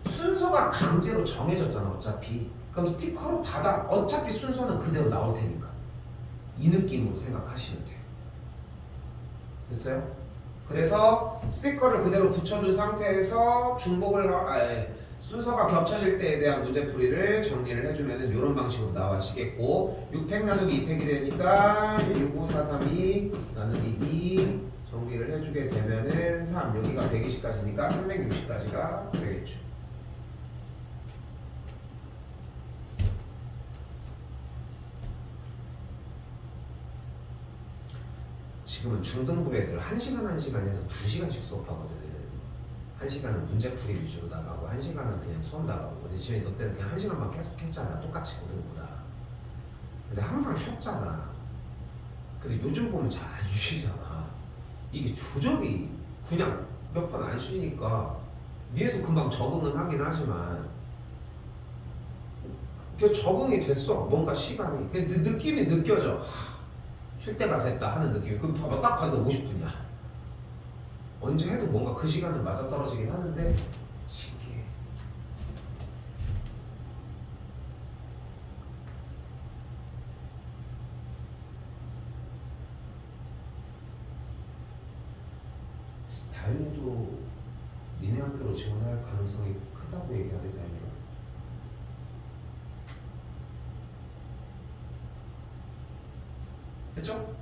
순서가 강제로 정해졌잖아 어차피. 그럼 스티커로 닫아. 어차피 순서는 그대로 나올 테니까. 이 느낌으로 생각하시면 돼요. 됐어요? 그래서 스티커를 그대로 붙여준 상태에서 순서가 겹쳐질 때에 대한 문제풀이를 정리를 해주면 이런 방식으로 나와지겠고 6팩 나누기 2팩이 되니까 19432 나누기 2 정리를 해주게 되면은 3 여기가 120까지니까 360까지가 되겠죠. 지금은 중등부 애들 1시간 1시간에서 2시간씩 수업하거든. 1시간은 문제풀이 위주로 나가고 1시간은 그냥 수업 나가고. 근데 지금 너 때는 그냥 1시간만 계속 했잖아. 똑같이 고등부다. 근데 항상 쉬었잖아. 근데 요즘 보면 잘 안 쉬잖아. 이게 조절이 그냥 몇 번 안 쉬니까 니네도 금방 적응은 하긴 하지만 적응이 됐어. 뭔가 시간이. 근데 느낌이 느껴져. 쉴 때가 됐다 하는 느낌. 그럼 봐봐, 딱 봤는데 50분이야. 언제 해도 뭔가 그 시간은 맞아떨어지긴 하는데 신기해. 다윤이도 니네 학교로 지원할 가능성이 크다고 얘기하대. 다윤이가. 됐죠?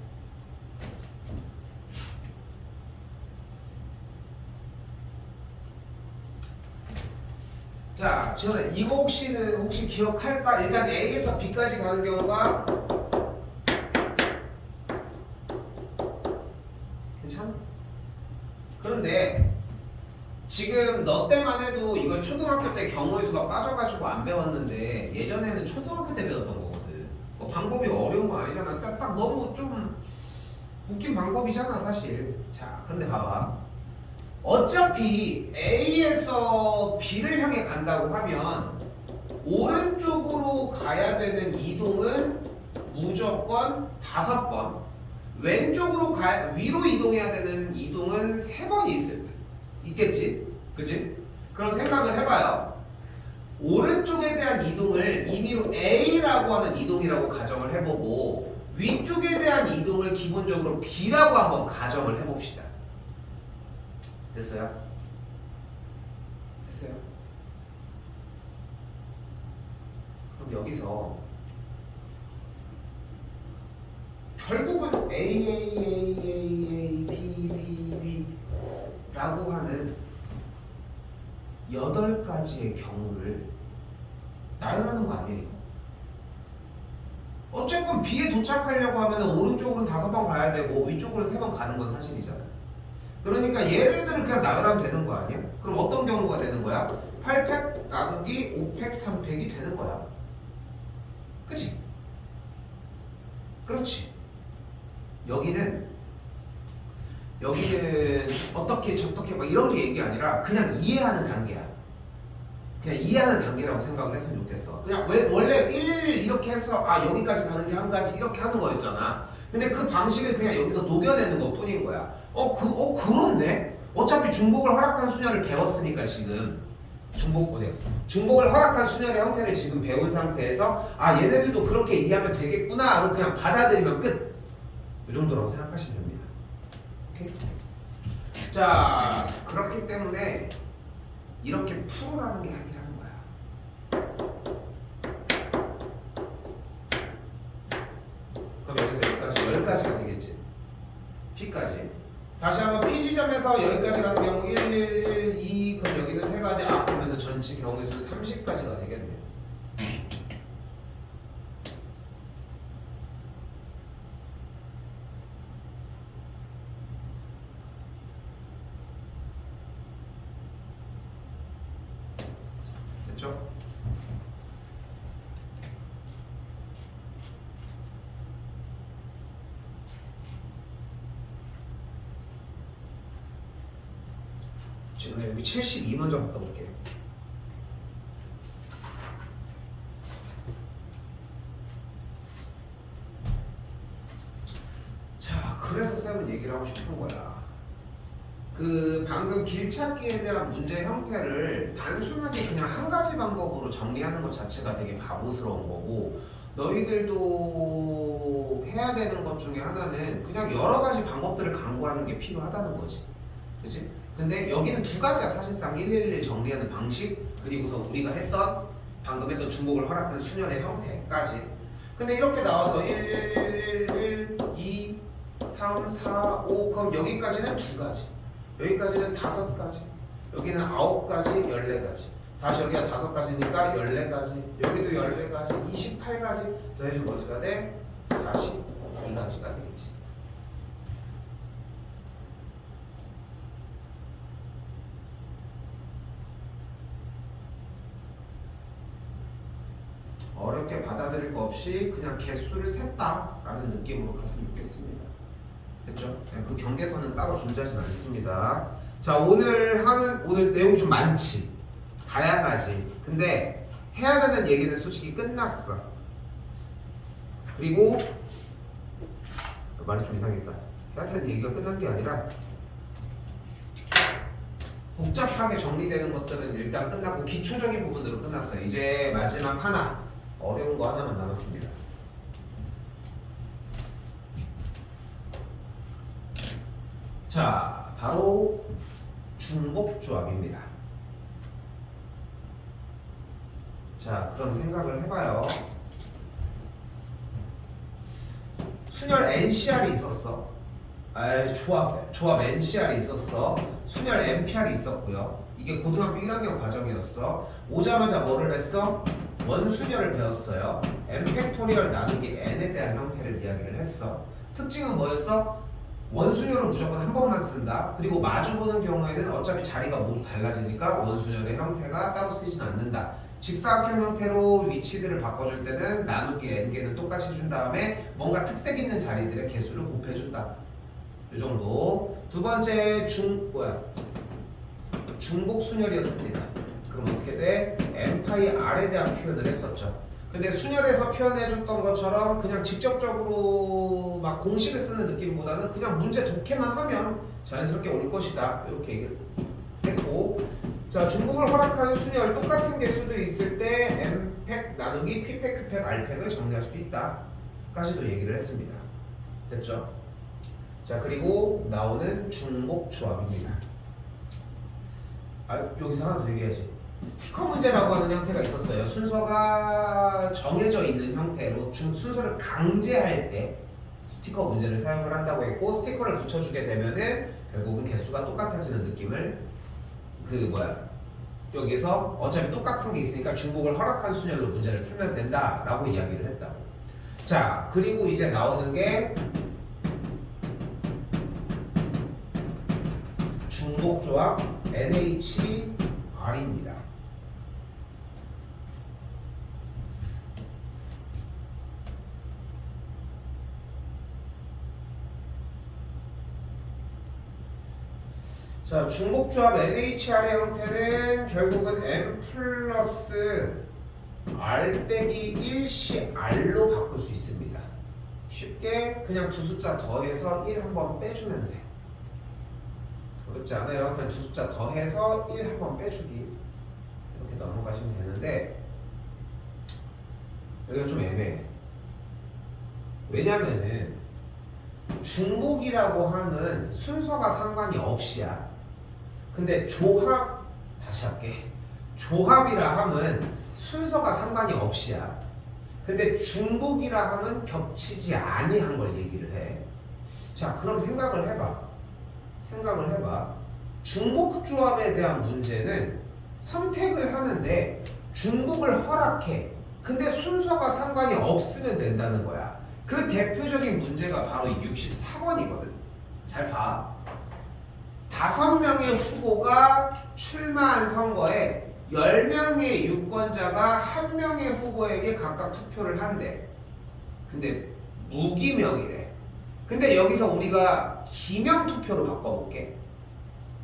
자, 지원아, 이거 혹시 기억할까? 일단 A에서 B까지 가는 경우가 괜찮아? 그런데 지금 너 때만 해도 이걸 초등학교 때 경우의 수가 빠져가지고 안 배웠는데 예전에는 초등학교 때 배웠던 거거든. 뭐 방법이 어려운 거 아니잖아. 딱 너무 좀 웃긴 방법이잖아 사실. 자 근데 봐봐. 어차피 A에서 B를 향해 간다고 하면 오른쪽으로 가야 되는 이동은 무조건 5번, 왼쪽으로 위로 이동해야 되는 이동은 3번 있겠지? 그치? 그럼 생각을 해봐요. 오른쪽에 대한 이동을 임의로 A라고 하는 이동이라고 가정을 해보고 위쪽에 대한 이동을 기본적으로 B라고 한번 가정을 해봅시다. 됐어요? 됐어요? 그럼 여기서 결국은 A, B 라고 하는 8가지의 경우를 나열하는 거 아니에요? 어쨌건 B에 도착하려고 하면 오른쪽으로는 5번 가야 되고 위쪽으로는 3번 가는 건 사실이잖아요. 그러니까 얘네들을 그냥 나열하면 되는 거 아니야? 그럼 어떤 경우가 되는 거야? 8팩 나누기 5팩 3팩이 되는 거야. 그치? 그렇지. 여기는 어떻게 저떻게 막 이런 게 얘기 아니라 그냥 이해하는 단계야. 그냥 이해하는 단계라고 생각을 했으면 좋겠어. 그냥 원래 1 이렇게 해서 여기까지 가는 게 한 가지 이렇게 하는 거였잖아. 근데 그 방식을 그냥 여기서 녹여내는 것 뿐인 거야. 그렇네? 어차피 중복을 허락한 수녀를 배웠으니까 지금 중복을 허락한 수녀의 형태를 지금 배운 상태에서 얘네들도 그렇게 이해하면 되겠구나 하고 그냥 받아들이면 끝. 이 정도라고 생각하시면 됩니다. 오케이? 자, 그렇기 때문에 이렇게 풀어라는 게 아니라는 거야. 그럼 여기서 여기까지 10가지가 되겠지. P까지. 다시 한번 P 지점에서 여기까지 가는 경우 1, 1, 1, 2 그럼 여기는 3가지. 그러면 전체 경우의 수는 30가지가 되겠네요. 됐죠? 제가 여기 72 먼저 갔다 올게요. 자, 그래서 쌤은 얘기를 하고 싶은 거야. 그 방금 길찾기에 대한 문제 형태를 단순하게 그냥 한 가지 방법으로 정리하는 것 자체가 되게 바보스러운 거고, 너희들도 해야 되는 것 중에 하나는 그냥 여러 가지 방법들을 강구하는 게 필요하다는 거지. 그치? 근데 여기는 2가지야 사실상. 111 정리하는 방식, 그리고서 우리가 방금 했던 중복을 허락하는 수열의 형태까지. 근데 이렇게 나와서 1, 1, 1, 1, 2, 3, 4, 5 그럼 여기까지는 2가지, 여기까지는 5가지, 여기는 9가지, 14가지. 다시 여기가 5가지니까 14가지, 여기도 14가지, 28가지 더해주면 뭐가 돼? 42가지가 되겠지. 어렵게 받아들일 거 없이 그냥 개수를 셌다라는 느낌으로 갔으면 좋겠습니다. 됐죠? 그 경계선은 따로 존재하진 않습니다. 자, 오늘 내용이 좀 많지, 다양하지. 근데 해야 되는 얘기는 솔직히 끝났어. 그리고 말이 좀 이상했다. 해야 되는 얘기가 끝난 게 아니라 복잡하게 정리되는 것들은 일단 끝났고 기초적인 부분들은 끝났어요. 이제 마지막 하나, 어려운 거 하나만 남았습니다. 자, 바로 중복조합입니다. 자, 그럼 생각을 해봐요. 순열 NCR이 있었어. 조합 NCR이 있었어. 순열 NPR이 있었고요. 이게 고등학교 1학년 과정이었어. 오자마자 뭐를 했어? 원순열을 배웠어요. n 팩토리얼 나누기 n에 대한 형태를 이야기를 했어. 특징은 뭐였어? 원순열은 무조건 한 번만 쓴다. 그리고 마주보는 경우에는 어차피 자리가 모두 달라지니까 원순열의 형태가 따로 쓰이진 않는다. 직사각형 형태로 위치들을 바꿔줄 때는 나누기 n개는 똑같이 준 다음에 뭔가 특색 있는 자리들의 개수를 곱해준다. 이 정도. 두 번째 중복순열이었습니다. 그럼 어떻게 돼? n파이 r에 대한 표현을 했었죠. 근데 순열에서 표현해줬던 것처럼 그냥 직접적으로 막 공식을 쓰는 느낌보다는 그냥 문제 독해만 하면 자연스럽게 올 것이다. 이렇게 얘기를 했고, 자, 중복을 허락하는 순열 똑같은 개수들이 있을 때 m팩 나누기 p팩, q팩, r팩을 정리할 수도 있다. 까지도 얘기를 했습니다. 됐죠? 자, 그리고 나오는 중복 조합입니다. 여기서 하나 더 얘기해야지. 스티커 문제라고 하는 형태가 있었어요. 순서가 정해져 있는 형태로 순서를 강제할 때 스티커 문제를 사용을 한다고 했고, 스티커를 붙여주게 되면은 결국은 개수가 똑같아지는 느낌을 여기서 어차피 똑같은 게 있으니까 중복을 허락한 순열로 문제를 풀면 된다라고 이야기를 했다고. 자, 그리고 이제 나오는 게 중복조합 NHR입니다. 자, 중복조합 NHR의 형태는 결국은 M 플러스 R 빼기 1시 R로 바꿀 수 있습니다. 쉽게 그냥 두 숫자 더해서 1 한번 빼주면 돼. 어렵지 않아요. 그냥 두 숫자 더해서 1 한번 빼주기. 이렇게 넘어가시면 되는데, 여기가 좀 애매해. 왜냐면은 중복이라고 하는 순서가 상관이 없이야. 근데 다시 할게. 조합이라 함은 순서가 상관이 없이야. 근데 중복이라 함은 겹치지 아니한 걸 얘기를 해. 자, 그럼 생각을 해봐. 중복 조합에 대한 문제는 선택을 하는데 중복을 허락해. 근데 순서가 상관이 없으면 된다는 거야. 그 대표적인 문제가 바로 64번이거든. 잘 봐. 5명의 후보가 출마한 선거에 10명의 유권자가 1명의 후보에게 각각 투표를 한대. 근데 무기명이래. 근데 여기서 우리가 기명 투표로 바꿔볼게.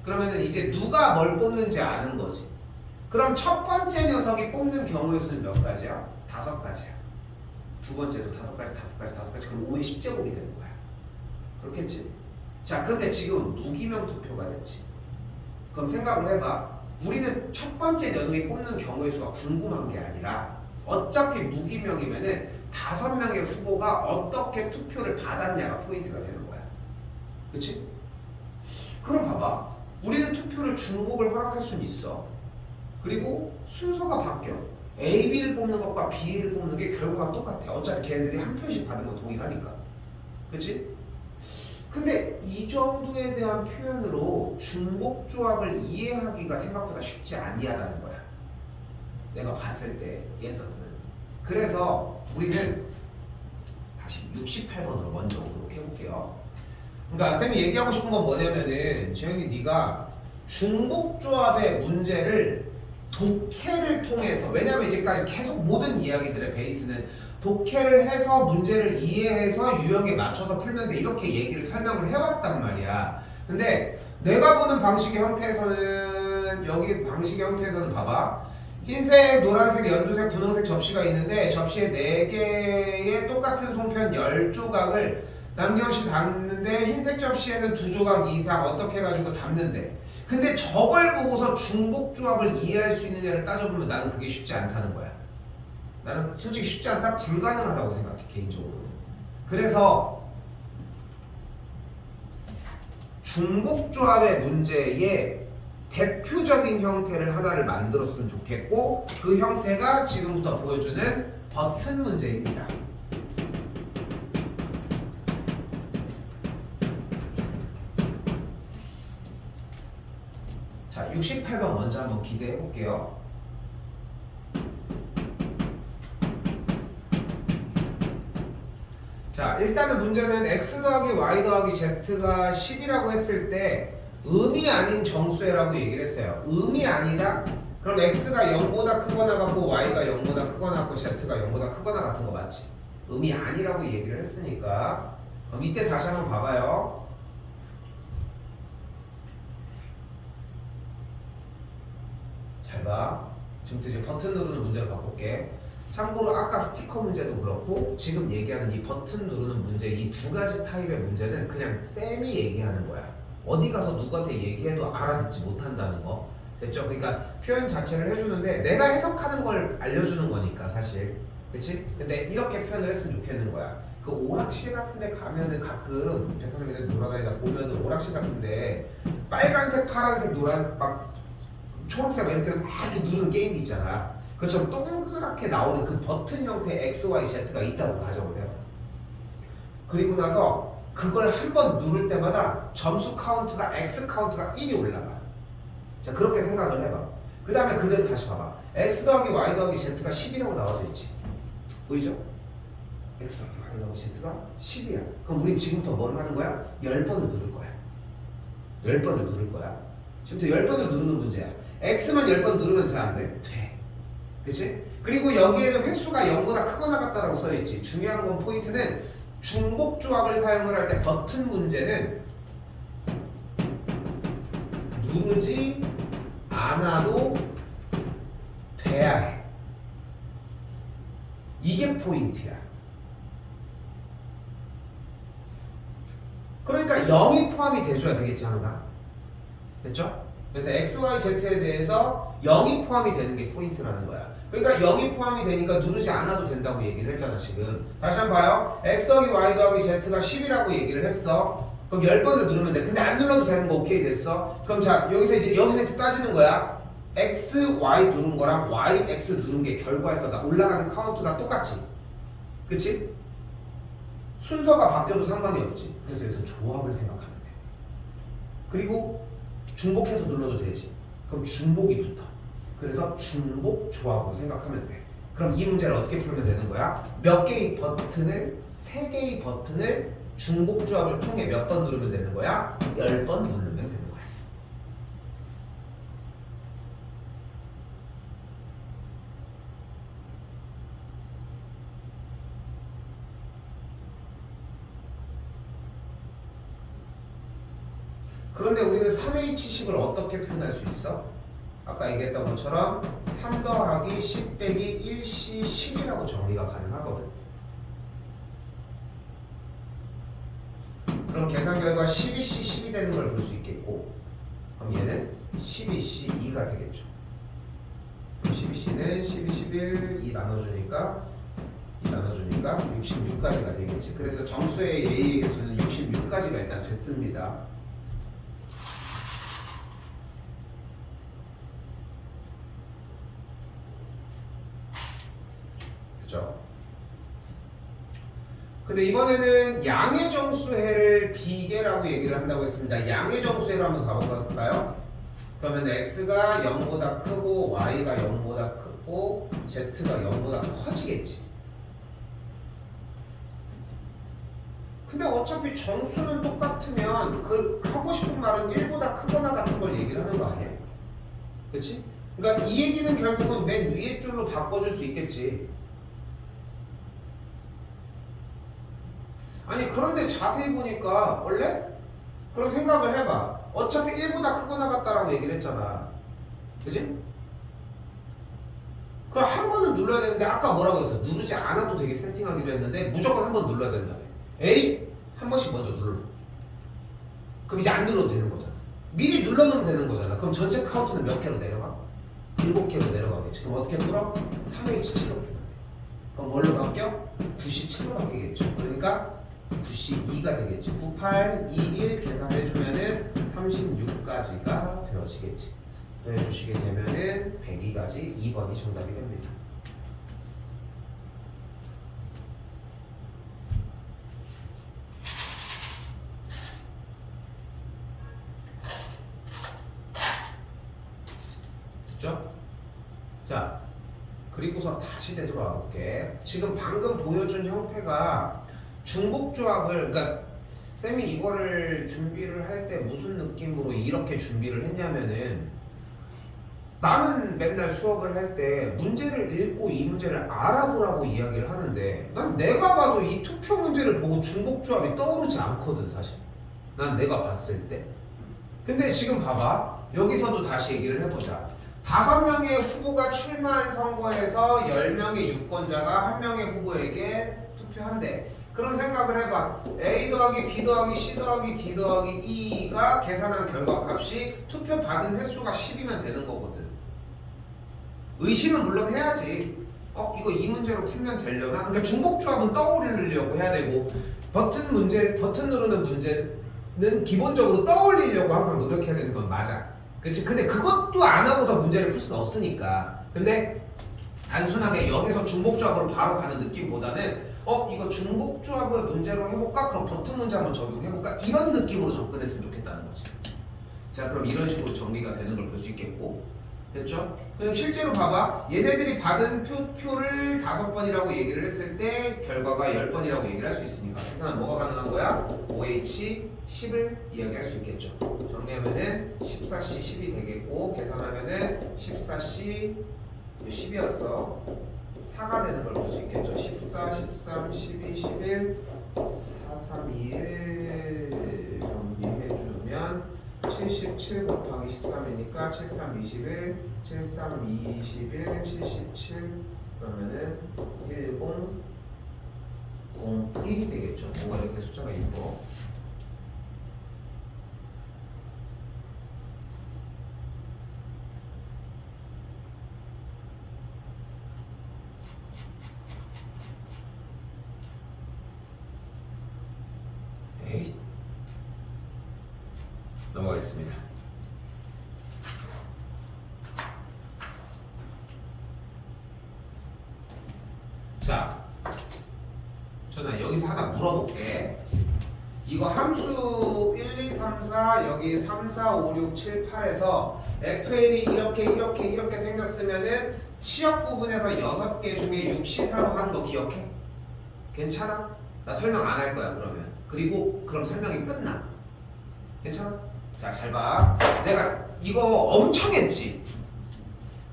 그러면은 이제 누가 뭘 뽑는지 아는 거지. 그럼 첫 번째 녀석이 뽑는 경우의 수는 몇 가지야? 5가지야. 두 번째도 5가지. 그럼 5의 10제곱이 되는 거야. 그렇겠지? 자, 근데 지금 무기명 투표가 됐지. 그럼 생각을 해봐. 우리는 첫 번째 녀석이 뽑는 경우의 수가 궁금한 게 아니라 어차피 무기명이면은 5명의 후보가 어떻게 투표를 받았냐가 포인트가 되는 거야. 그치? 그럼 봐봐. 우리는 투표를 중복을 허락할 수는 있어. 그리고 순서가 바뀌어. A, B를 뽑는 것과 B를 뽑는 게 결과가 똑같아. 어차피 걔네들이 한 표씩 받은 건 동일하니까. 그치? 근데 이 정도에 대한 표현으로 중복 조합을 이해하기가 생각보다 쉽지 아니하다는 거야. 내가 봤을 때에서는. 그래서 우리는 다시 68번으로 먼저 오도록 해볼게요. 그러니까 쌤이 얘기하고 싶은 건 뭐냐면은, 재현이 네가 중복 조합의 문제를 독해를 통해서, 왜냐면 이제까지 계속 모든 이야기들의 베이스는 독해를 해서 문제를 이해해서 유형에 맞춰서 풀면 돼, 이렇게 얘기를 설명을 해왔단 말이야. 근데 내가 보는 방식의 형태에서는, 여기 방식의 형태에서는 봐봐. 흰색, 노란색, 연두색, 분홍색 접시가 있는데 접시에 4개의 똑같은 송편 10조각을 남김없이 담는데 흰색 접시에는 2조각 이상 어떻게 해가지고 담는데, 근데 저걸 보고서 중복 조합을 이해할 수 있느냐를 따져보면 나는 그게 쉽지 않다는 거야. 나는 솔직히 쉽지 않다, 불가능하다고 생각해, 개인적으로. 그래서 중복 조합의 문제의 대표적인 형태를 하나를 만들었으면 좋겠고, 그 형태가 지금부터 보여주는 버튼 문제입니다. 자, 68번 먼저 한번 기대해 볼게요. 자, 일단은 문제는 x 더하기 y 더하기 z가 10이라고 했을 때 음이 아닌 정수해라고 얘기를 했어요. 음이 아니다? 그럼 x가 0보다 크거나 같고 y가 0보다 크거나 같고 z가 0보다 크거나 같은 거 맞지? 음이 아니라고 얘기를 했으니까. 그럼 이때 다시 한번 봐봐요. 잘 봐. 지금부터 이제 버튼 누르는 문제로 바꿀게. 참고로 아까 스티커 문제도 그렇고 지금 얘기하는 이 버튼 누르는 문제, 이 두 가지 타입의 문제는 그냥 쌤이 얘기하는 거야. 어디 가서 누구한테 얘기해도 알아듣지 못한다는 거. 됐죠? 그러니까 표현 자체를 해주는데 내가 해석하는 걸 알려주는 거니까 사실. 그치? 근데 이렇게 표현을 했으면 좋겠는 거야. 그 오락실 같은 데 가면은 가끔 백선생님들 놀아다니다 보면은 오락실 같은데 빨간색, 파란색, 노란, 막 초록색 이렇게 막 이렇게 누르는 게임이 있잖아. 그처럼 동그랗게 나오는 그 버튼 형태의 X, Y, Z가 있다고 가정을 해요. 그리고 나서 그걸 한 번 누를 때마다 점수 카운트가 X 카운트가 1이 올라가. 자, 그렇게 생각을 해봐. 그 다음에 그대로 다시 봐봐. X 더하기 Y 더하기 Z가 10이라고 나와져 있지. 보이죠? X 더하기 Y 더하기 Z가 10이야. 그럼 우린 지금부터 뭘 하는 거야? 10번을 누를 거야. 10번을 누를 거야. 지금부터 10번을 누르는 문제야. X만 10번 누르면 돼, 안 돼? 돼. 그치? 그리고 여기에는 횟수가 0보다 크거나 같다라고 써있지. 중요한 건 포인트는 중복 조합을 사용을 할 때 버튼 문제는 누르지 않아도 돼야 해. 이게 포인트야. 그러니까 0이 포함이 돼줘야 되겠지 항상. 됐죠? 그래서 x, y, z에 대해서 0이 포함이 되는 게 포인트라는 거야. 그러니까 0이 포함이 되니까 누르지 않아도 된다고 얘기를 했잖아 지금. 다시 한번 봐요. x 더하기 y 더하기 z가 10이라고 얘기를 했어. 그럼 10번을 누르면 돼. 근데 안 눌러도 되는 거 오케이 됐어. 그럼 자 여기서 이제 따지는 거야. x, y 누른 거랑 y, x 누른 게 결과에서 올라가는 카운트가 똑같지. 그치? 순서가 바뀌어도 상관이 없지. 그래서 여기서 조합을 생각하면 돼. 그리고 중복해서 눌러도 되지. 그럼 중복이 붙어. 그래서 중복 조합으로 생각하면 돼. 그럼 이 문제를 어떻게 풀면 되는 거야? 몇 개의 버튼을, 3개의 버튼을 중복 조합을 통해 몇 번 누르면 되는 거야? 10번 누르면 되는 거야. 그런데 우리는 3H10을 어떻게 표현할 수 있어? 아까 얘기했던 것처럼 3 더하기 10 빼기 1C 10이라고 정리가 가능하거든. 그럼 계산 결과 12C 10이 되는 걸 볼 수 있겠고, 그럼 얘는 12C 2가 되겠죠. 12C는 12, 11, 2 나눠주니까 66까지가 되겠지. 그래서 정수의 A의 개수는 66까지가 일단 됐습니다. 그죠? 근데 이번에는 양의 정수해를 비계라고 얘기를 한다고 했습니다. 양의 정수해를 한번 가볼까요? 그러면 x가 0보다 크고 y가 0보다 크고 z가 0보다 커지겠지. 근데 어차피 정수는 똑같으면 그 하고 싶은 말은 1보다 크거나 같은 걸 얘기를 하는 거 아니야? 그치? 그러니까 이 얘기는 결국은 맨 위에 줄로 바꿔줄 수 있겠지. 아니 그런데 자세히 보니까 원래 그런 생각을 해봐. 어차피 1보다 크거나 같다라고 얘기를 했잖아. 그지? 그럼 한 번은 눌러야 되는데 아까 뭐라고 했어? 누르지 않아도 되게 세팅하기로 했는데 무조건 한 번 눌러야 된다며. 에이? 한 번씩 먼저 눌러. 그럼 이제 안 눌러도 되는 거잖아. 미리 눌러놓으면 되는 거잖아. 그럼 전체 카운트는 몇 개로 내려가? 7개로 내려가겠지. 그럼 어떻게 풀어? 3H7로 풀면 돼. 그럼 뭘로 바뀌어? 9C7로 바뀌겠죠. 그러니까 9C2가 되겠지. 98, 21 계산해주면은 36까지가 되어지겠지. 더해주시게 되면은 102까지 2번이 정답이 됩니다. 됐죠? 자, 그리고서 다시 되돌아가 볼게. 지금 방금 보여준 형태가 중복조합을 그러니까 쌤이 이거를 준비를 할 때 무슨 느낌으로 이렇게 준비를 했냐면은 나는 맨날 수업을 할 때 문제를 읽고 이 문제를 알아보라고 이야기를 하는데 난 내가 봐도 이 투표 문제를 보고 중복조합이 떠오르지 않거든 사실. 난 내가 봤을 때. 근데 지금 봐봐. 여기서도 다시 얘기를 해보자. 5명의 후보가 출마한 선거에서 10명의 유권자가 1명의 후보에게 투표한대. 그럼 생각을 해봐. A 더하기 B 더하기 C 더하기 D 더하기 E가 계산한 결과값이 투표 받은 횟수가 10이면 되는 거거든. 의심은 물론 해야지. 이거 이 문제로 풀면 되려나? 그러니까 중복조합은 떠올리려고 해야 되고 버튼 누르는 문제는 기본적으로 떠올리려고 항상 노력해야 되는 건 맞아. 그렇지? 근데 그것도 안 하고서 문제를 풀 수는 없으니까. 근데 단순하게 여기서 중복조합으로 바로 가는 느낌보다는 이거 중복조합을 문제로 해볼까? 그럼 버튼 문제 한번 적용해볼까? 이런 느낌으로 접근했으면 좋겠다는 거지. 자, 그럼 이런 식으로 정리가 되는 걸 볼 수 있겠고, 됐죠? 그럼 실제로 봐봐. 얘네들이 받은 표를 5번이라고 얘기를 했을 때 결과가 10번이라고 얘기를 할 수 있으니까 계산은 뭐가 가능한 거야? OH 10을 이야기할 수 있겠죠. 정리하면은 14C 10이 되겠고, 계산하면은 14C 10이었어. 4가 되는 걸 볼 수 있겠죠. 14, 13, 12, 11, 4, 3, 2, 1 정리해주면 77 곱하기 13이니까 73, 21, 73, 21, 77 그러면은 10, 01이 되겠죠. 뭐가 이렇게 숫자가 있고. 넘어가겠습니다. 자, 전화 여기서 하나 물어볼게. 이거 함수 1, 2, 3, 4 여기 3, 4, 5, 6, 7, 8에서 FL이 이렇게 생겼으면은 치역 부분에서 6개 중에 6시사로 하는 거 기억해? 괜찮아? 나 설명 안 할 거야 그러면. 그리고 그럼 설명이 끝나. 괜찮아? 자, 잘 봐. 내가 이거 엄청 했지?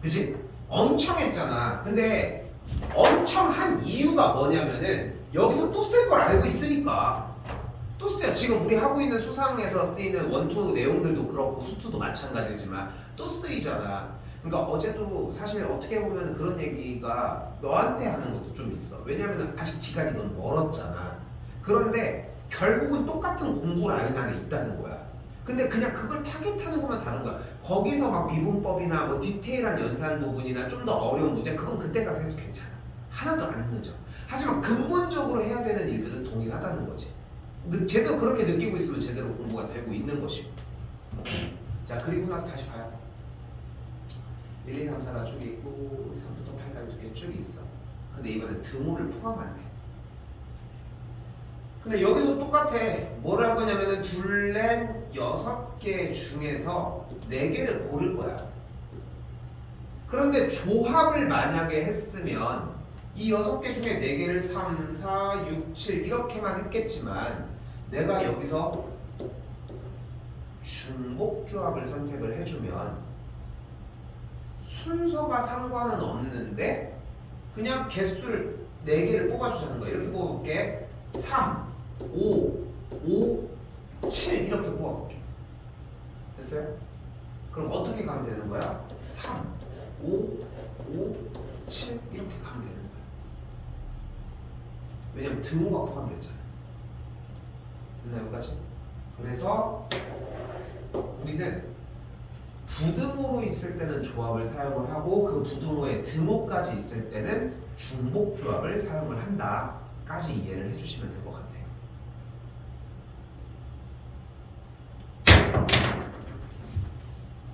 그지? 엄청 했잖아. 근데 엄청 한 이유가 뭐냐면은 여기서 또 쓸 걸 알고 있으니까. 또 써요. 지금 우리 하고 있는 수상에서 쓰이는 원투 내용들도 그렇고 수투도 마찬가지지만 또 쓰이잖아. 그러니까 어제도 사실 어떻게 보면 그런 얘기가 너한테 하는 것도 좀 있어. 왜냐면 아직 기간이 너무 멀었잖아. 그런데 결국은 똑같은 공부 라인 안에 있다는 거야. 근데 그냥 그걸 타겟하는 것만 다른 거야. 거기서 막 미분법이나 뭐 디테일한 연산 부분이나 좀 더 어려운 문제 그건 그때 가서 해도 괜찮아. 하나도 안 늦어. 하지만 근본적으로 해야 되는 일들은 동일하다는 거지. 제대로 그렇게 느끼고 있으면 제대로 공부가 되고 있는 것이고. 자, 그리고 나서 다시 봐요. 1, 2, 3, 4가 쭉 있고 3부터 8까지 이렇게 쭉 있어. 근데 이번엔 등호를 포함한대. 근데 여기서 똑같아. 뭘 할 거냐면은 둘렌 6개 중에서 4개를 고를 거야. 그런데 조합을 만약에 했으면 이 6개 중에 4개를 3, 4, 6, 7 이렇게만 했겠지만 내가 여기서 중복조합을 선택을 해주면 순서가 상관은 없는데 그냥 개수를 4개를 뽑아주자는 거야. 이렇게 뽑아볼게. 3, 5, 7 이렇게 뽑아볼게. 됐어요? 그럼 어떻게 가면 되는 거야? 3, 5, 7 이렇게 가면 되는 거야. 왜냐면 등호가 포함됐잖아. 됐나 여기까지? 그래서 우리는 부등호로 있을 때는 조합을 사용을 하고 그 부등호에 등호까지 있을 때는 중복조합을 사용을 한다까지 이해를 해주시면 될 것 같아요.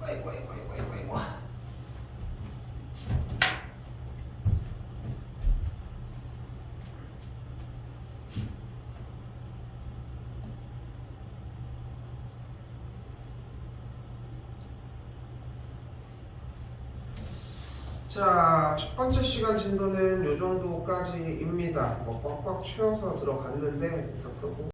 아이고. 자, 첫 번째 시간 진도는 요 정도까지입니다. 뭐 꽉꽉 채워서 들어갔는데 이렇게